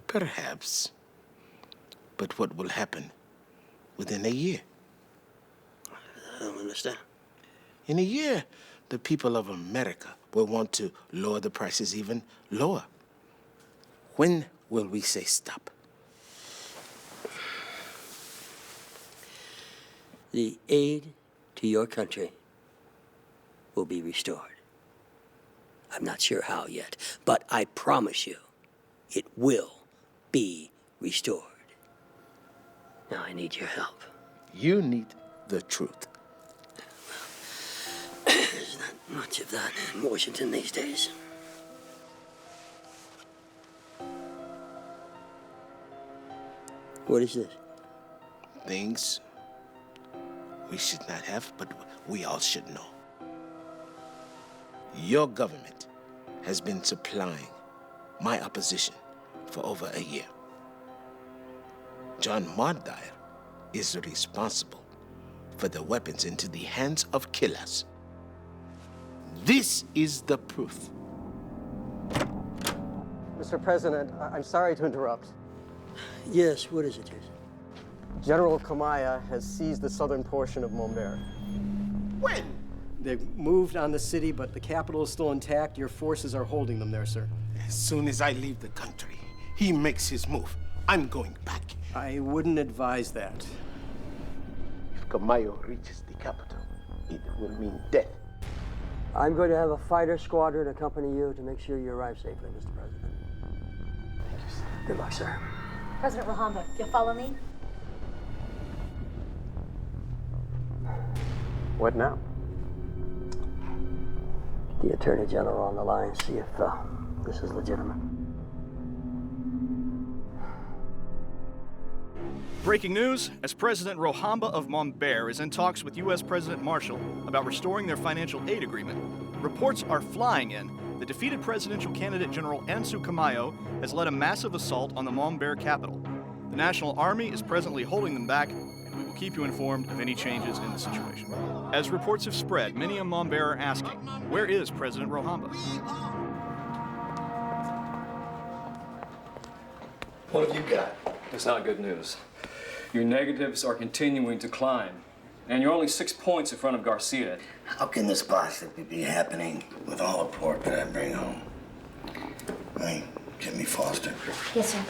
Perhaps. But what will happen within a year? I don't understand. In a year, the people of America will want to lower the prices even lower. When will we say stop? The aid to your country will be restored. I'm not sure how yet, but I promise you, it will be restored. Now I need your help. You need the truth. There's not much of that in Washington these days. What is this? Things we should not have, but we all should know. Your government has been supplying my opposition for over a year. John Mordire is responsible for the weapons into the hands of killers. This is the proof. Mr. President, I'm sorry to interrupt. Yes, what is it? General Kamaya has seized the southern portion of Montbert. When? They've moved on the city, but the capital is still intact. Your forces are holding them there, sir. As soon as I leave the country, he makes his move. I'm going back. I wouldn't advise that. If Camayo reaches the capital, it will mean death. I'm going to have a fighter squadron accompany you to make sure you arrive safely, Mr. President. Thank you, sir. Good luck, sir. President Rohamba, you'll follow me? What now? Get the Attorney General on the line, see if this is legitimate. Breaking news, as President Rohamba of Monbert is in talks with U.S. President Marshall about restoring their financial aid agreement, reports are flying in. The defeated presidential candidate General Ansu Camayo has led a massive assault on the Monbert capital. The National Army is presently holding them back, and we will keep you informed of any changes in the situation. As reports have spread, many in Monbert are asking, where is President Rohamba? What have you got? It's not good news. Your negatives are continuing to climb, and you're only 6 points in front of Garcia. How can this possibly be happening with all the pork that I bring home? Hey, get me Foster. Yes, sir.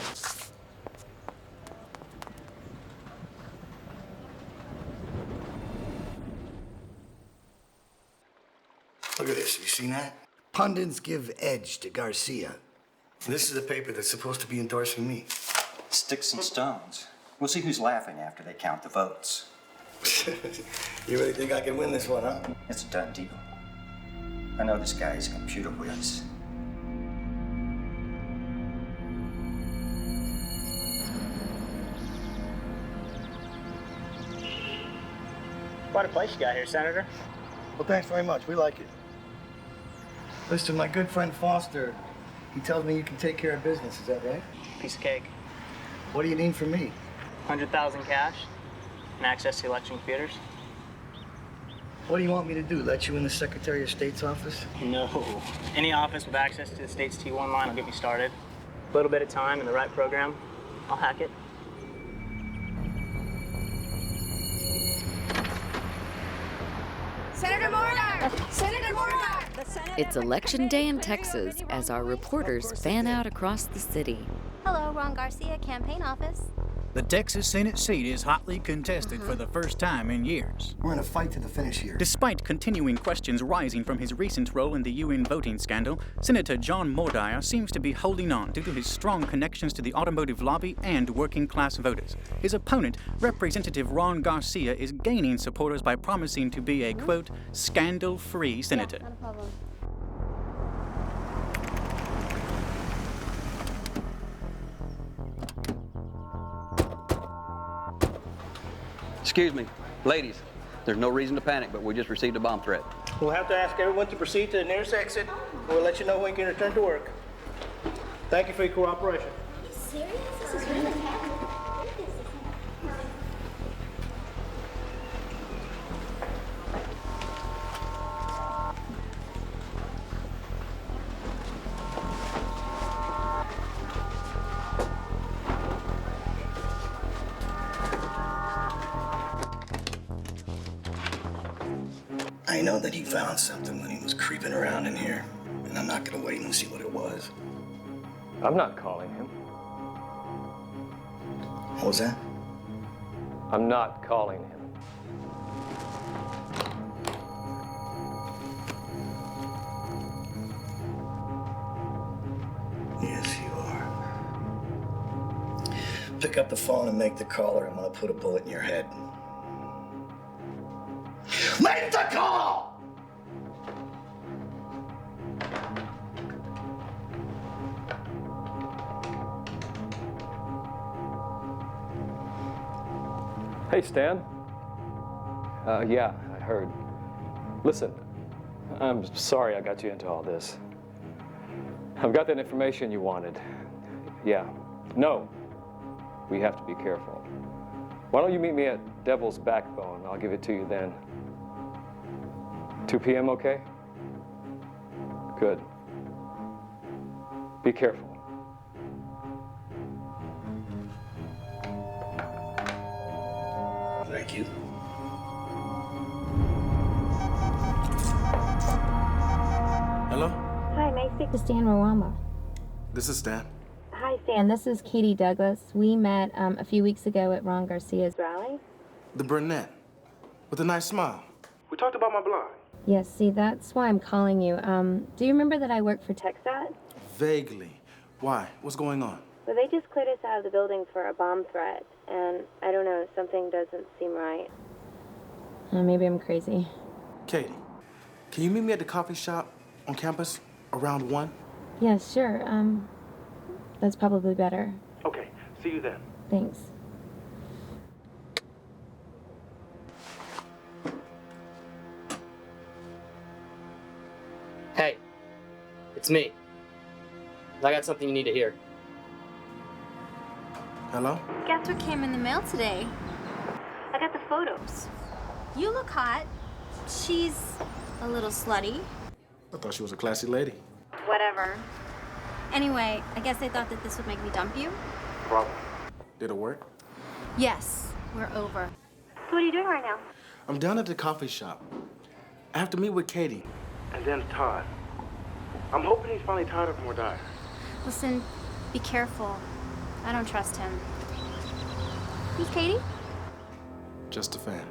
Look at this. You seen that? Pundits give edge to Garcia. This is the paper that's supposed to be endorsing me. Sticks and stones. We'll see who's laughing after they count the votes. You really think I can win this one, huh? It's a done deal. I know this guy's computer whiz. Quite a place you got here, Senator. Well, thanks very much. We like it. Listen, my good friend Foster, he tells me you can take care of business. Is that right? Piece of cake. What do you need from me? 100,000 cash and access to election computers. What do you want me to do? Let you in the Secretary of State's office? No. Any office with access to the state's T1 line will get me started. A little bit of time and the right program, I'll hack it. Senator Mordar! Senator Mordar! It's Election Day in Texas as our reporters fan out across the city. Hello, Ron Garcia, campaign office. The Texas Senate seat is hotly contested for the first time in years. We're in a fight to the finish here. Despite continuing questions rising from his recent role in the UN voting scandal, Senator John Mordire seems to be holding on due to his strong connections to the automotive lobby and working-class voters. His opponent, Representative Ron Garcia, is gaining supporters by promising to be a, quote, scandal-free senator. Not a problem. Excuse me, ladies, there's no reason to panic, but we just received a bomb threat. We'll have to ask everyone to proceed to the nearest exit. We'll let you know when you can return to work. Thank you for your cooperation. Are you serious? This is really happening. I know that he found something when he was creeping around in here, and I'm not gonna wait and see what it was. I'm not calling him. What was that? I'm not calling him. Yes, you are. Pick up the phone and make the call, or I'm gonna put a bullet in your head. Make the call! Hey, Stan. Yeah, I heard. Listen, I'm sorry I got you into all this. I've got that information you wanted. Yeah. No. We have to be careful. Why don't you meet me at Devil's Backbone? I'll give it to you then. 2 p.m., okay? Good. Be careful. Thank you. speak to Stan Rowamba? This is Stan. Hi, Stan. This is Katie Douglas. We met a few weeks ago at Ron Garcia's rally. The brunette. With a nice smile. We talked about my blog. Yes, see, that's why I'm calling you. Do you remember that I work for TxDOT? Vaguely. Why? What's going on? Well, they just cleared us out of the building for a bomb threat, and I don't know, something doesn't seem right. Maybe I'm crazy. Katie, can you meet me at the coffee shop on campus around 1? Yeah, sure. That's probably better. Okay, see you then. Thanks. Hey, it's me. I got something you need to hear. Hello? Guess what came in the mail today? I got the photos. You look hot. She's a little slutty. I thought she was a classy lady. Whatever. Anyway, I guess they thought that this would make me dump you? Problem. Did it work? Yes, we're over. So what are you doing right now? I'm down at the coffee shop. I have to meet with Katie. And then Todd. I'm hoping he's finally tired of Mordai. Listen, be careful. I don't trust him. Who's Katie? Just a fan.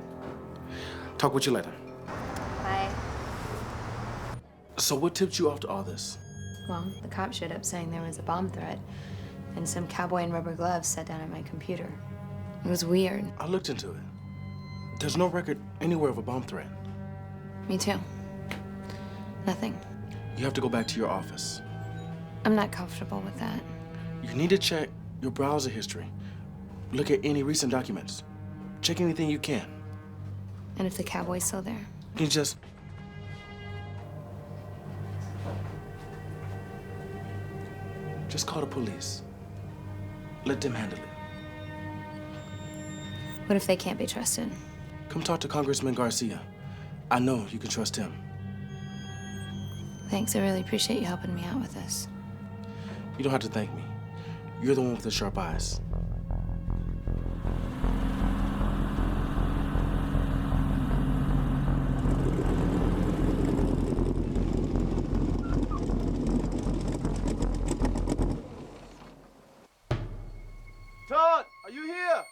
Talk with you later. Bye. So what tipped you off to all this? Well, the cop showed up saying there was a bomb threat, and some cowboy in rubber gloves sat down at my computer. It was weird. I looked into it. There's no record anywhere of a bomb threat. Me too. Nothing. You have to go back to your office. I'm not comfortable with that. You need to check your browser history. Look at any recent documents. Check anything you can. And if the cowboy's still there? You just... Just call the police. Let them handle it. What if they can't be trusted? Come talk to Congressman Garcia. I know you can trust him. Thanks, I really appreciate you helping me out with this. You don't have to thank me. You're the one with the sharp eyes. Todd, are you here?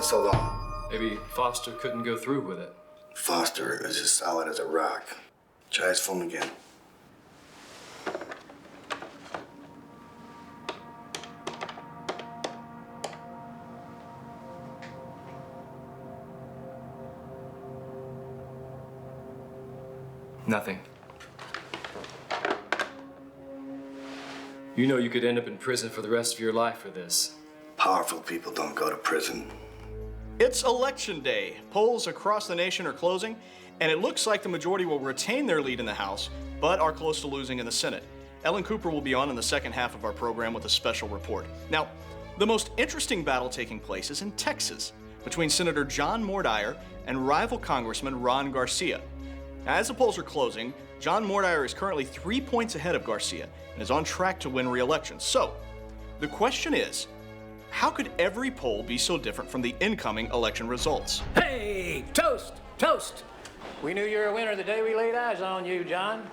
So long. Maybe Foster couldn't go through with it. Foster is as solid as a rock. Try his phone again. Nothing. You know you could end up in prison for the rest of your life for this. Powerful people don't go to prison. It's election day. Polls across the nation are closing, and it looks like the majority will retain their lead in the House, but are close to losing in the Senate. Ellen Cooper will be on in the second half of our program with a special report. Now, the most interesting battle taking place is in Texas, between Senator John Mordire and rival Congressman Ron Garcia. Now, as the polls are closing, John Mordire is currently 3 points ahead of Garcia and is on track to win re-election. So, the question is, how could every poll be so different from the incoming election results? Hey, toast, toast. We knew you were a winner the day we laid eyes on you, John.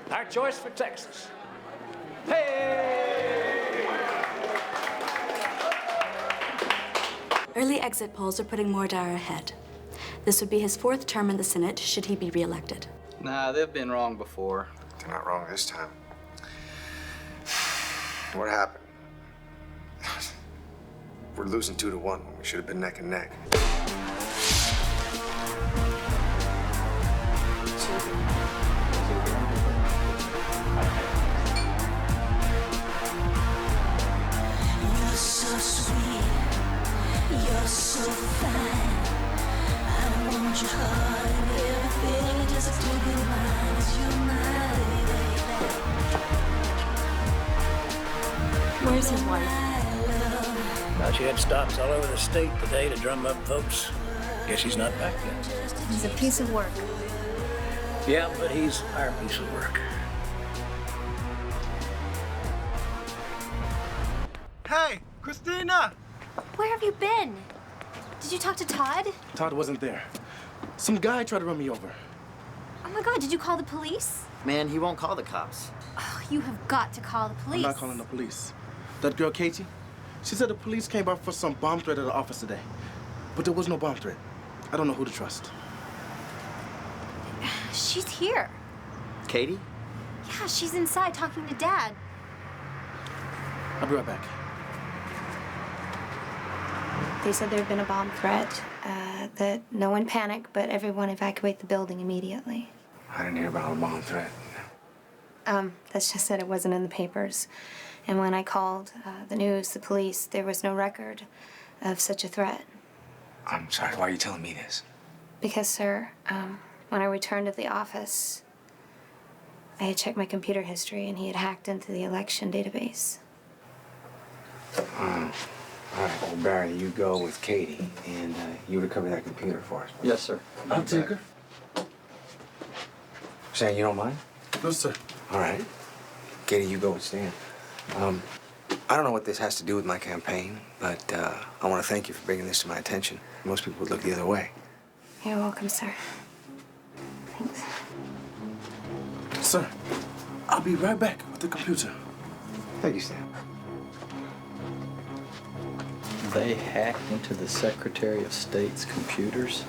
Our choice for Texas. Hey! Early exit polls are putting Mordire ahead. This would be his 4th term in the Senate, should he be reelected. Nah, they've been wrong before. They're not wrong this time. What happened? We're losing 2-1. We should have been neck and neck. You're so sweet, you're so fine. I want your heart and everything just to be mine. Where's his wife? Well, she had stops all over the state today to drum up votes. Guess he's not back yet. He's a piece of work. Yeah, but he's our piece of work. Hey, Christina! Where have you been? Did you talk to Todd? Todd wasn't there. Some guy tried to run me over. Oh my God, did you call the police? Man, he won't call the cops. Oh, you have got to call the police. I'm not calling the police. That girl, Katie, she said the police came by for some bomb threat at the office today. But there was no bomb threat. I don't know who to trust. She's here. Katie? Yeah, she's inside talking to Dad. I'll be right back. They said there had been a bomb threat, that no one panic, but everyone evacuate the building immediately. I didn't hear about a bomb threat. That's just that it wasn't in the papers. And when I called the news, the police, there was no record of such a threat. I'm sorry, why are you telling me this? Because, sir, when I returned to the office, I had checked my computer history and he had hacked into the election database. All right, well, Barry, you go with Katie, and you recover that computer for us. Yes, sir. I'll take her. Stan, you don't mind? No, sir. All right. Katie, you go with Stan. I don't know what this has to do with my campaign, but I want to thank you for bringing this to my attention. Most people would look the other way. You're welcome, sir. Thanks. Sir, I'll be right back with the computer. Thank you, Stan. They hacked into the Secretary of State's computers?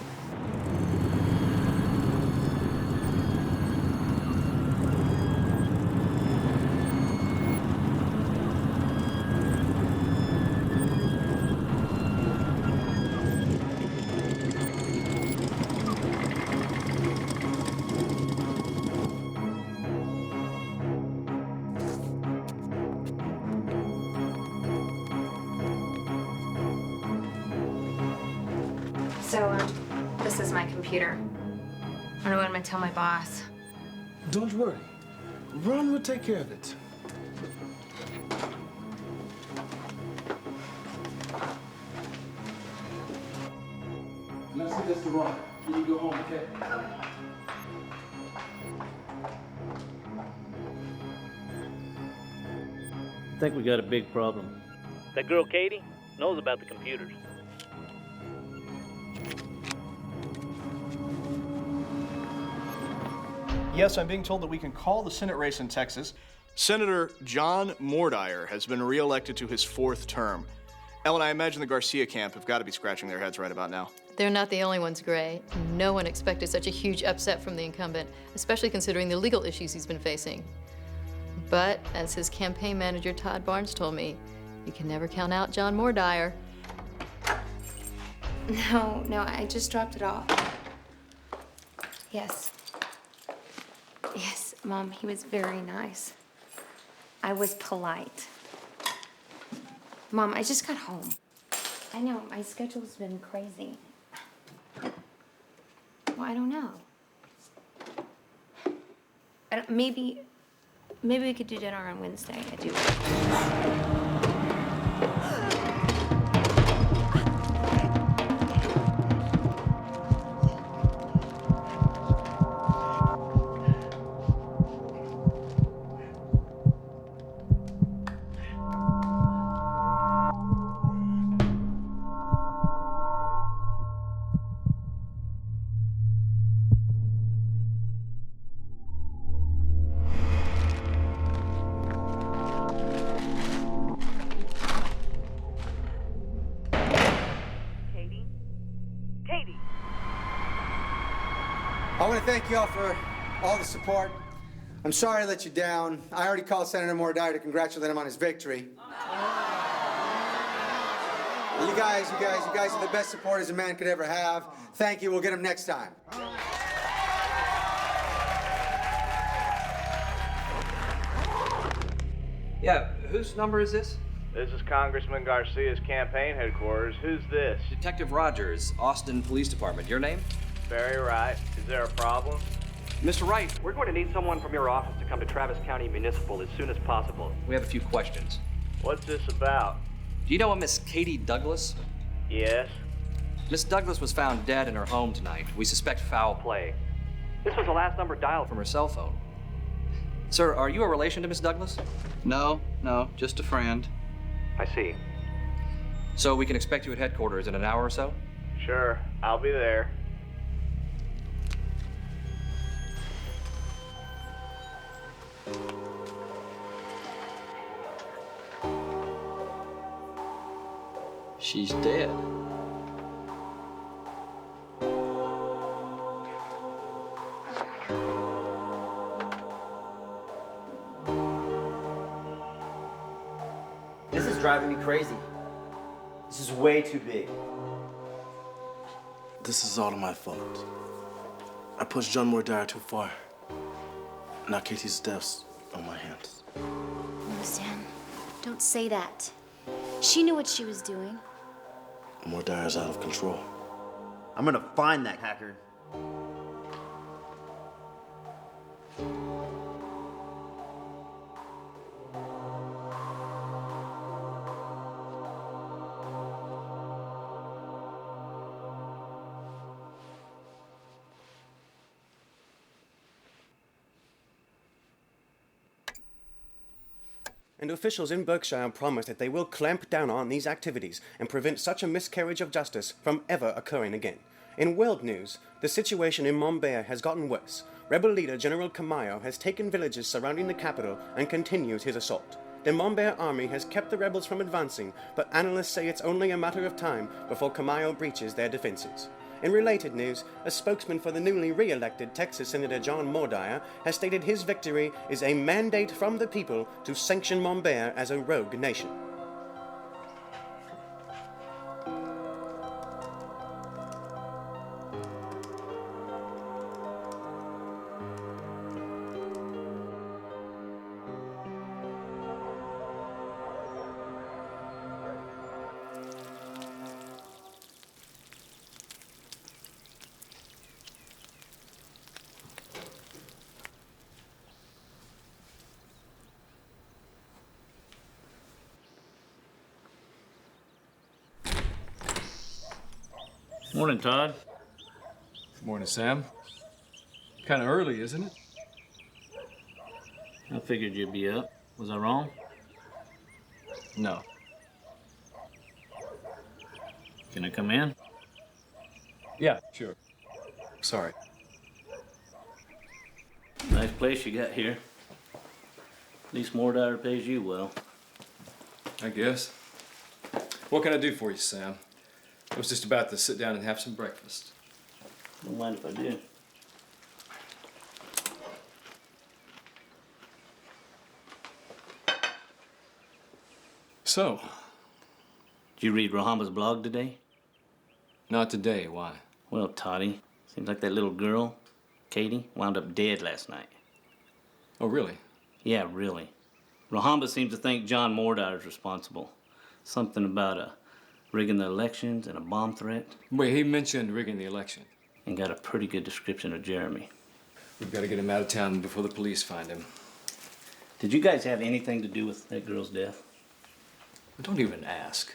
So, this is my computer. I don't know what I'm gonna tell my boss. Don't worry. Ron will take care of it. Let's see this to Ron. You go home, okay? I think we got a big problem. That girl Katie knows about the computers. Yes, I'm being told that we can call the Senate race in Texas. Senator John Mordire has been reelected to his 4th term. Ellen, I imagine the Garcia camp have got to be scratching their heads right about now. They're not the only ones, Gray. No one expected such a huge upset from the incumbent, especially considering the legal issues he's been facing. But, as his campaign manager Todd Barnes told me, you can never count out John Mordire. No, I just dropped it off. Yes. Yes, Mom, he was very nice. I was polite. Mom, I just got home. I know, my schedule's been crazy. Well, I don't know. Maybe we could do dinner on Wednesday. I do. I want to thank you all for all the support. I'm sorry I let you down. I already called Senator Mordire to congratulate him on his victory. You guys are the best supporters a man could ever have. Thank you. We'll get him next time. Yeah, whose number is this? This is Congressman Garcia's campaign headquarters. Who's this? Detective Rogers, Austin Police Department. Your name? Very right. Is there a problem? Mr. Wright, We're going to need someone from your office to come to Travis County Municipal as soon as possible. we have a few questions. What's this about? Do you know a Miss Katie Douglas? Yes. Miss Douglas was found dead in her home tonight. We suspect foul play. This was the last number dialed from her cell phone. Sir, are you a relation to Miss Douglas? No, just a friend. I see. So we can expect you at headquarters in an hour or so? Sure, I'll be there. She's dead. This is driving me crazy. This is way too big. This is all my fault. I pushed John Moore too far. Now Katie's death's on my hands. No, Stan. Don't say that. She knew what she was doing. Moore is out of control. I'm gonna find that hacker. And officials in Berkshire promise that they will clamp down on these activities and prevent such a miscarriage of justice from ever occurring again. In world news, the situation in Mumbai has gotten worse. Rebel leader General Kamayo has taken villages surrounding the capital and continues his assault. The Mumbai army has kept the rebels from advancing, but analysts say it's only a matter of time before Kamayo breaches their defenses. In related news, a spokesman for the newly re-elected Texas Senator John Moore has stated his victory is a mandate from the people to sanction Mumbai as a rogue nation. Morning, Todd. Morning, Sam. Kind of early, isn't it? I figured you'd be up. Was I wrong? No. Can I come in? Yeah, sure. Sorry. Nice place you got here. At least Moore pays you well. I guess. What can I do for you, Sam? I was just about to sit down and have some breakfast. Don't mind if I do. So, did you read Rohamba's blog today? Not today. Why? Well, Toddy, seems like that little girl, Katie, wound up dead last night. Oh, really? Yeah, really. Rohamba seems to think John Moore is responsible. Something about rigging the elections and a bomb threat. Wait, he mentioned rigging the election. And got a pretty good description of Jeremy. We've got to get him out of town before the police find him. Did you guys have anything to do with that girl's death? Don't even ask.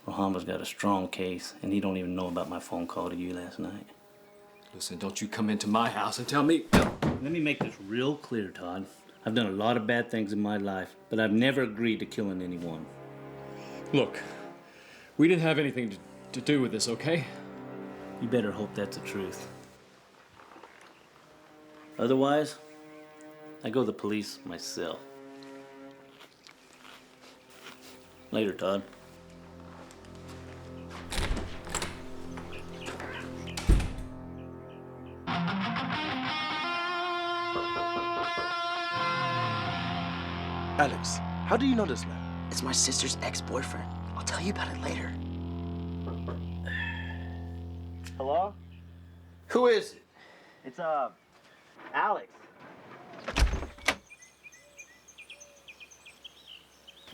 Rohamba's got a strong case, and he don't even know about my phone call to you last night. Listen, don't you come into my house and tell me... Let me make this real clear, Todd. I've done a lot of bad things in my life, but I've never agreed to killing anyone. Look, we didn't have anything to do with this, okay? You better hope that's the truth. Otherwise, I go to the police myself. Later, Todd. Alex, how do you know this man? It's my sister's ex-boyfriend. I'll tell you about it later. Hello? Who is it? It's, Alex.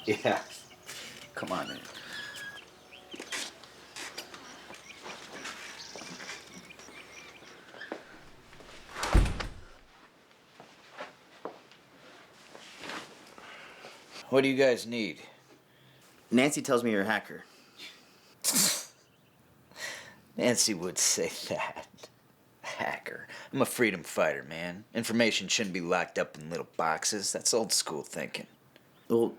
Yeah. Come on, man. What do you guys need? Nancy tells me you're a hacker. Nancy would say that. Hacker. I'm a freedom fighter, man. Information shouldn't be locked up in little boxes. That's old school thinking. Well,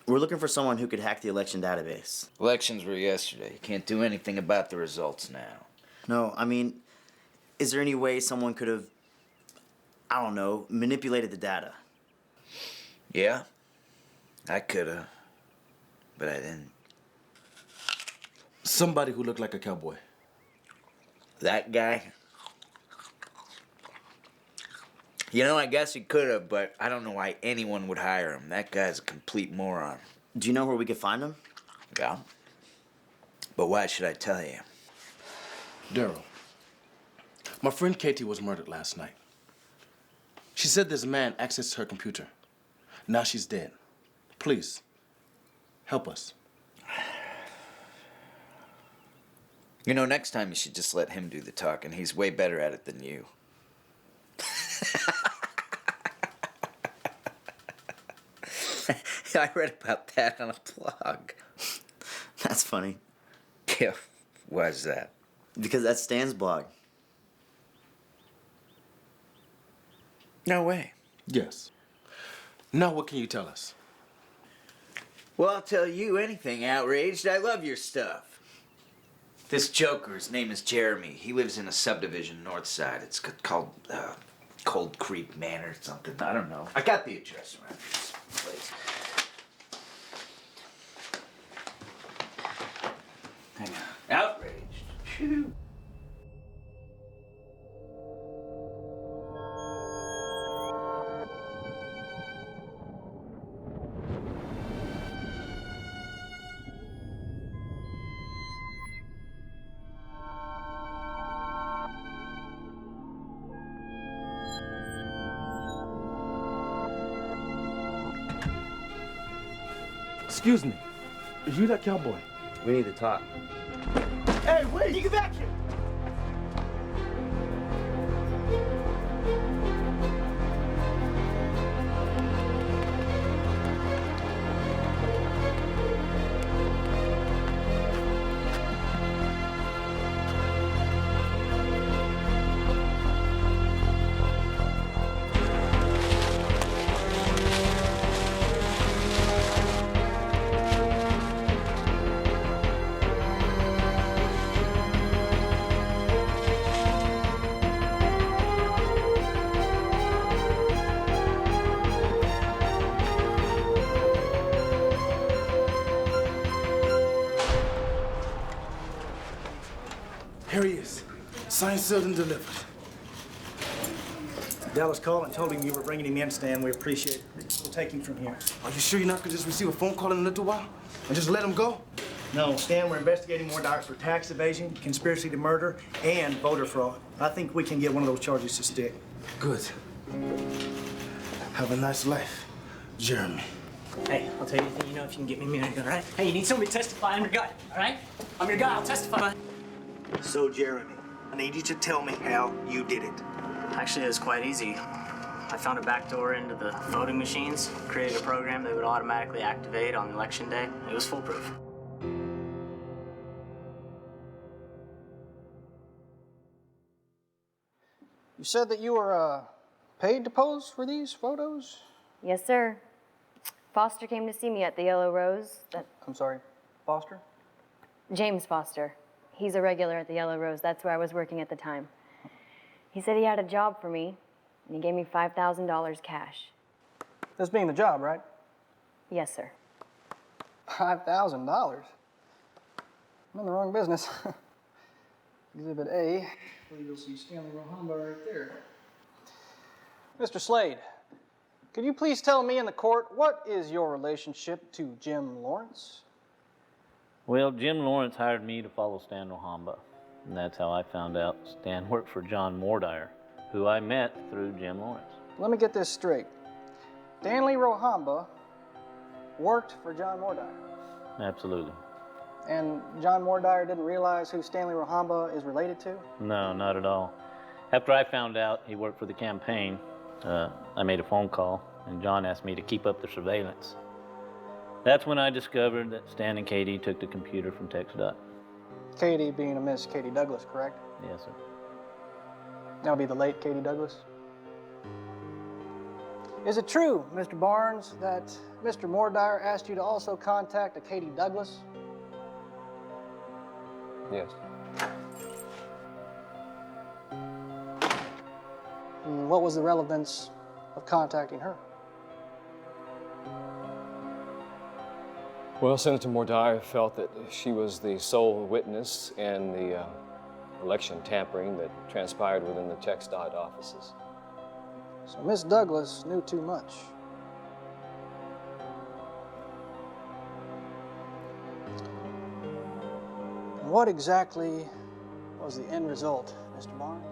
we're looking for someone who could hack the election database. Elections were yesterday. You can't do anything about the results now. No, I mean, is there any way someone could have, I don't know, manipulated the data? Yeah, I could've, but I didn't. Somebody who looked like a cowboy. That guy? You know, I guess he could've, but I don't know why anyone would hire him. That guy's a complete moron. Do you know where we could find him? Yeah. But why should I tell you? Daryl, my friend Katie was murdered last night. She said this man accessed her computer. Now she's dead. Please, help us. You know, next time you should just let him do the talking. He's way better at it than you. I read about that on a blog. That's funny. Yeah, why is that? Because that's Stan's blog. No way. Yes. Now what can you tell us? Well, I'll tell you anything, Outraged. I love your stuff. This joker, his name is Jeremy. He lives in a subdivision north side. It's called Cold Creek Manor or something. I don't know. I got the address around this place. Hang on. Outraged. Phew. Excuse me. Are you that cowboy? We need to talk. Hey, wait! You get back here! Here he is. Signed, sealed, and delivered. Dallas called and told him you were bringing him in, Stan. We appreciate it. We'll take him from here. Are you sure you're not gonna just receive a phone call in a little while and just let him go? No, Stan, we're investigating more dollars for tax evasion, conspiracy to murder, and voter fraud. I think we can get one of those charges to stick. Good. Have a nice life, Jeremy. Hey, I'll tell you anything you know if you can get me immunity, all right? Hey, you need somebody to testify, I'm your guy, all right? I'm your guy, I'll testify. So, Jeremy, I need you to tell me how you did it. Actually, it was quite easy. I found a back door into the voting machines, created a program that would automatically activate on election day. It was foolproof. You said that you were paid to pose for these photos? Yes, sir. Foster came to see me at the Yellow Rose. I'm sorry, Foster? James Foster. He's a regular at the Yellow Rose. That's where I was working at the time. He said he had a job for me, and he gave me $5,000 cash. This being the job, right? Yes, sir. $5,000? I'm in the wrong business. Exhibit A. You'll see Stanley Rohamba right there. Mr. Slade, could you please tell me in the court what is your relationship to Jim Lawrence? Well, Jim Lawrence hired me to follow Stan Rohamba, and that's how I found out Stan worked for John Mordire, who I met through Jim Lawrence. Let me get this straight. Stanley Rohamba worked for John Mordire, Absolutely. and John Mordire didn't realize who Stanley Rohamba is related to? No, not at all. After I found out he worked for the campaign, I made a phone call, and John asked me to keep up the surveillance. That's when I discovered that Stan and Katie took the computer from TxDOT. Katie being a Miss Katie Douglas, correct? Yes, sir. That'll be the late Katie Douglas. Is it true, Mr. Barnes, that Mr. Mordire asked you to also contact a Katie Douglas? Yes. And what was the relevance of contacting her? Well, Senator Mordire felt that she was the sole witness in the election tampering that transpired within the TxDOT offices. So Miss Douglas knew too much. And what exactly was the end result, Mr. Barnes?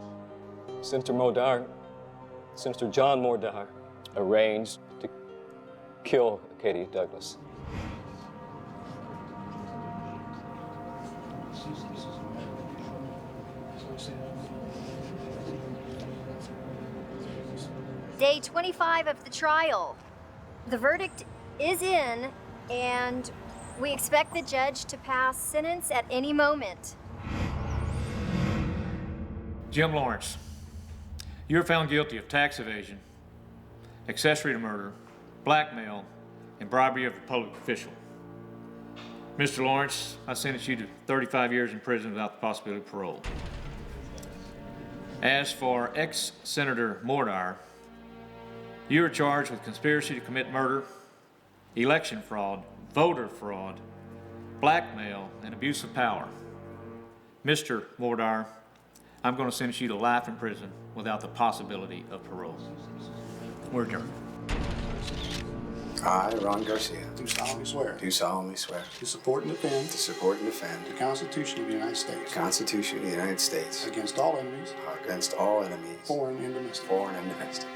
Senator John Mordire arranged to kill Katie Douglas. Day 25 of the trial. The verdict is in, and we expect the judge to pass sentence at any moment. Jim Lawrence, you're found guilty of tax evasion, accessory to murder, blackmail, and bribery of a public official. Mr. Lawrence, I sentence you to 35 years in prison without the possibility of parole. As for ex-Senator Mordire, you are charged with conspiracy to commit murder, election fraud, voter fraud, blackmail, and abuse of power. Mr. Mordire, I'm going to sentence you to life in prison without the possibility of parole. We're adjourned. I, Ron Garcia, Do solemnly swear. do solemnly swear To support and defend. to support and defend The Constitution of the United States. the Constitution of the United States Against all enemies. against all enemies, Foreign and domestic. foreign and domestic.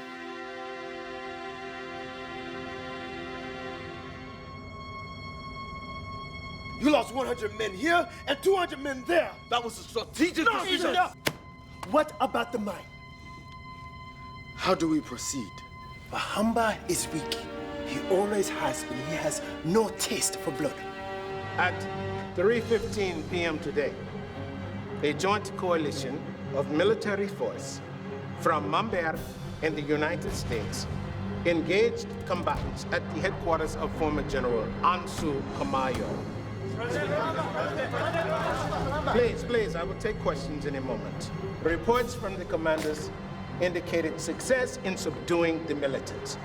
You lost 100 men here and 200 men there. That was a strategic decision. What about the mine? How do we proceed? Bahamba is weak. He always has been. He has no taste for blood. At 3:15 p.m. today, a joint coalition of military force from Mamber and the United States engaged combatants at the headquarters of former General Ansu Kamayo. Please, I will take questions in a moment. Reports from the commanders indicated success in subduing the militants.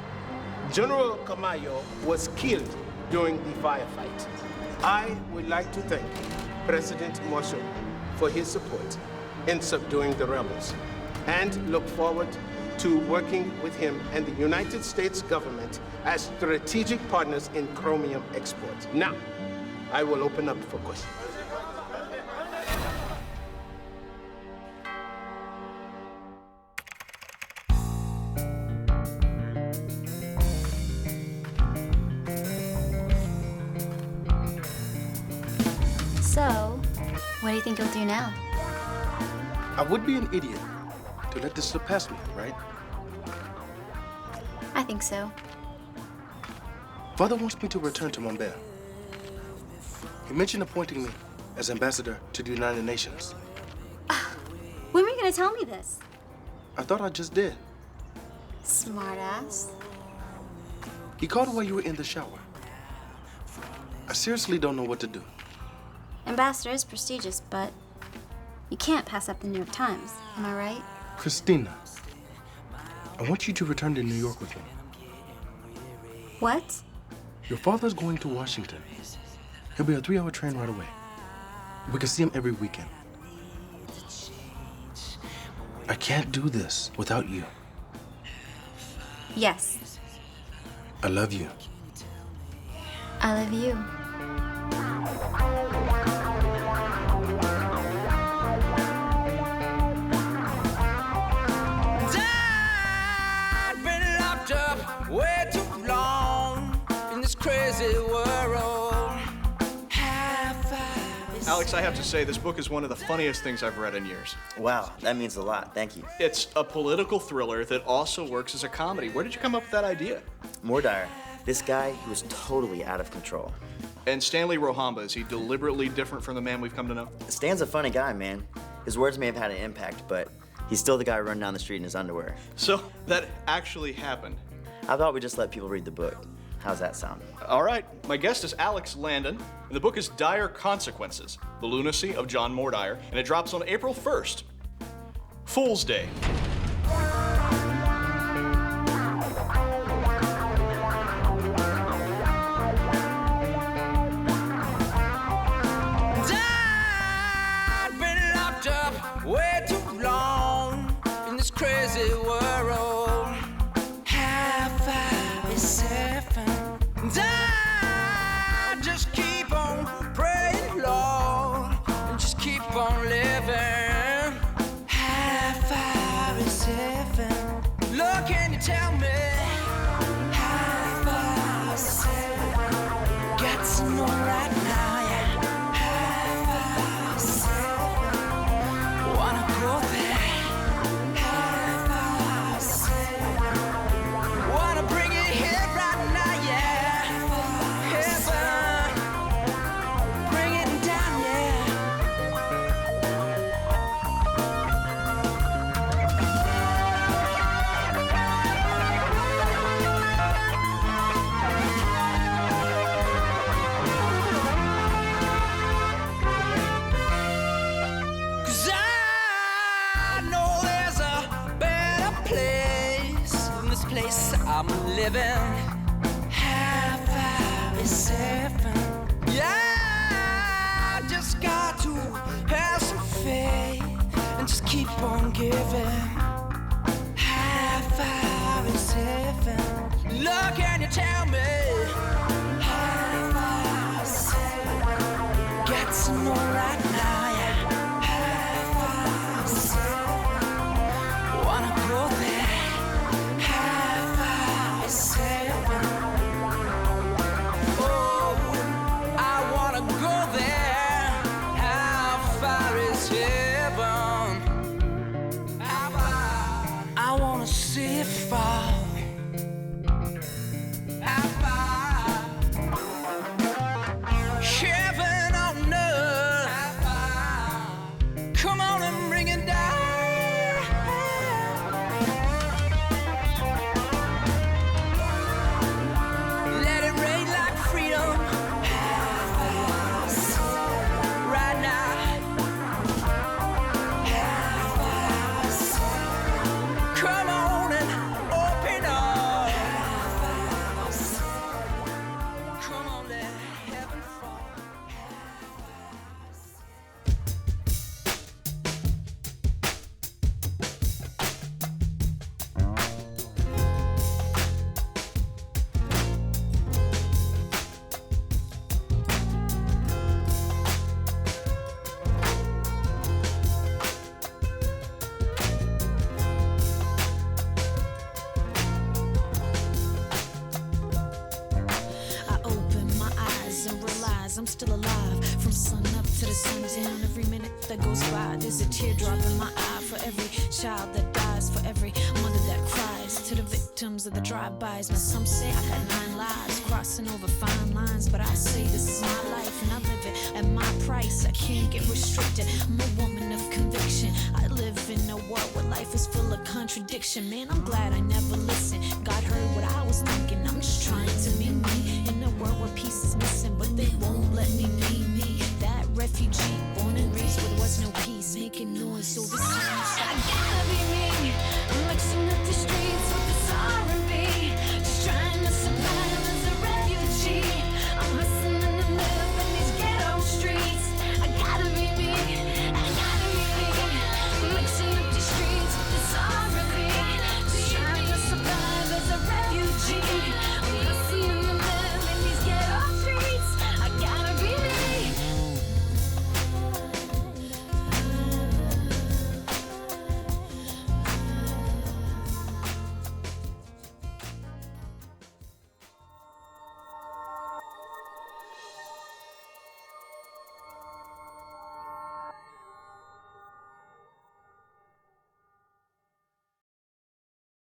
General Kamayo was killed during the firefight. I would like to thank President Marshall for his support in subduing the rebels and look forward to working with him and the United States government as strategic partners in chromium exports. Now, I will open up for questions. So, what do you think you'll do now? I would be an idiot to let this slip past me, right? I think so. Father wants me to return to Mumbai. He mentioned appointing me as ambassador to the United Nations. When were you gonna tell me this? I thought I just did. Smartass. He called while you were in the shower. I seriously don't know what to do. Ambassador is prestigious, but you can't pass up the New York Times. Am I right? Christina, I want you to return to New York with me. What? Your father's going to Washington. He'll be a 3-hour train right away. We can see him every weekend. I can't do this without you. Yes. I love you. I love you. I've been locked up way too long in this crazy world. Alex, I have to say, this book is one of the funniest things I've read in years. Wow, that means a lot. Thank you. It's a political thriller that also works as a comedy. Where did you come up with that idea? Mordire. This guy, he was totally out of control. And Stanley Rohamba, is he deliberately different from the man we've come to know? Stan's a funny guy, man. His words may have had an impact, but he's still the guy running down the street in his underwear. So that actually happened. I thought we'd just let people read the book. How's that sound? All right, my guest is Alex Landon, and the book is Dire Consequences, The Lunacy of John Mordire, and it drops on April 1st. Fool's Day. I've been locked up way too long in this crazy world. Half I is seven. And I just keep on praying, Lord, and just keep on living. Half I is seven. Lord, can you tell me? Half I is seven. Got to know right now, yeah. I'm living half hour is seven. Yeah, I just got to have some faith and just keep on giving. Half hour is seven. Look, can you tell me? Half hour is seven. Got to know right now, yeah. Half hour is seven. Wanna go there. I'm still alive. From sun up to the sundown, every minute that goes by, there's a teardrop in my eye. For every child that dies, for every mother that cries, to the victims of the drive-bys. Now some say I got 9 lives, crossing over fine lines, but I say this is my life and I live it at my price. I can't get restricted, I'm a woman of conviction. I live in a world where life is full of contradiction. Man, I'm glad I never listened. God heard what I was thinking. I'm just trying to be me in a world where peace is missing, but they won't let me be me. That refugee, born and raised where there was no peace, making noise overseas. I gotta be me, I'm mixing up the street.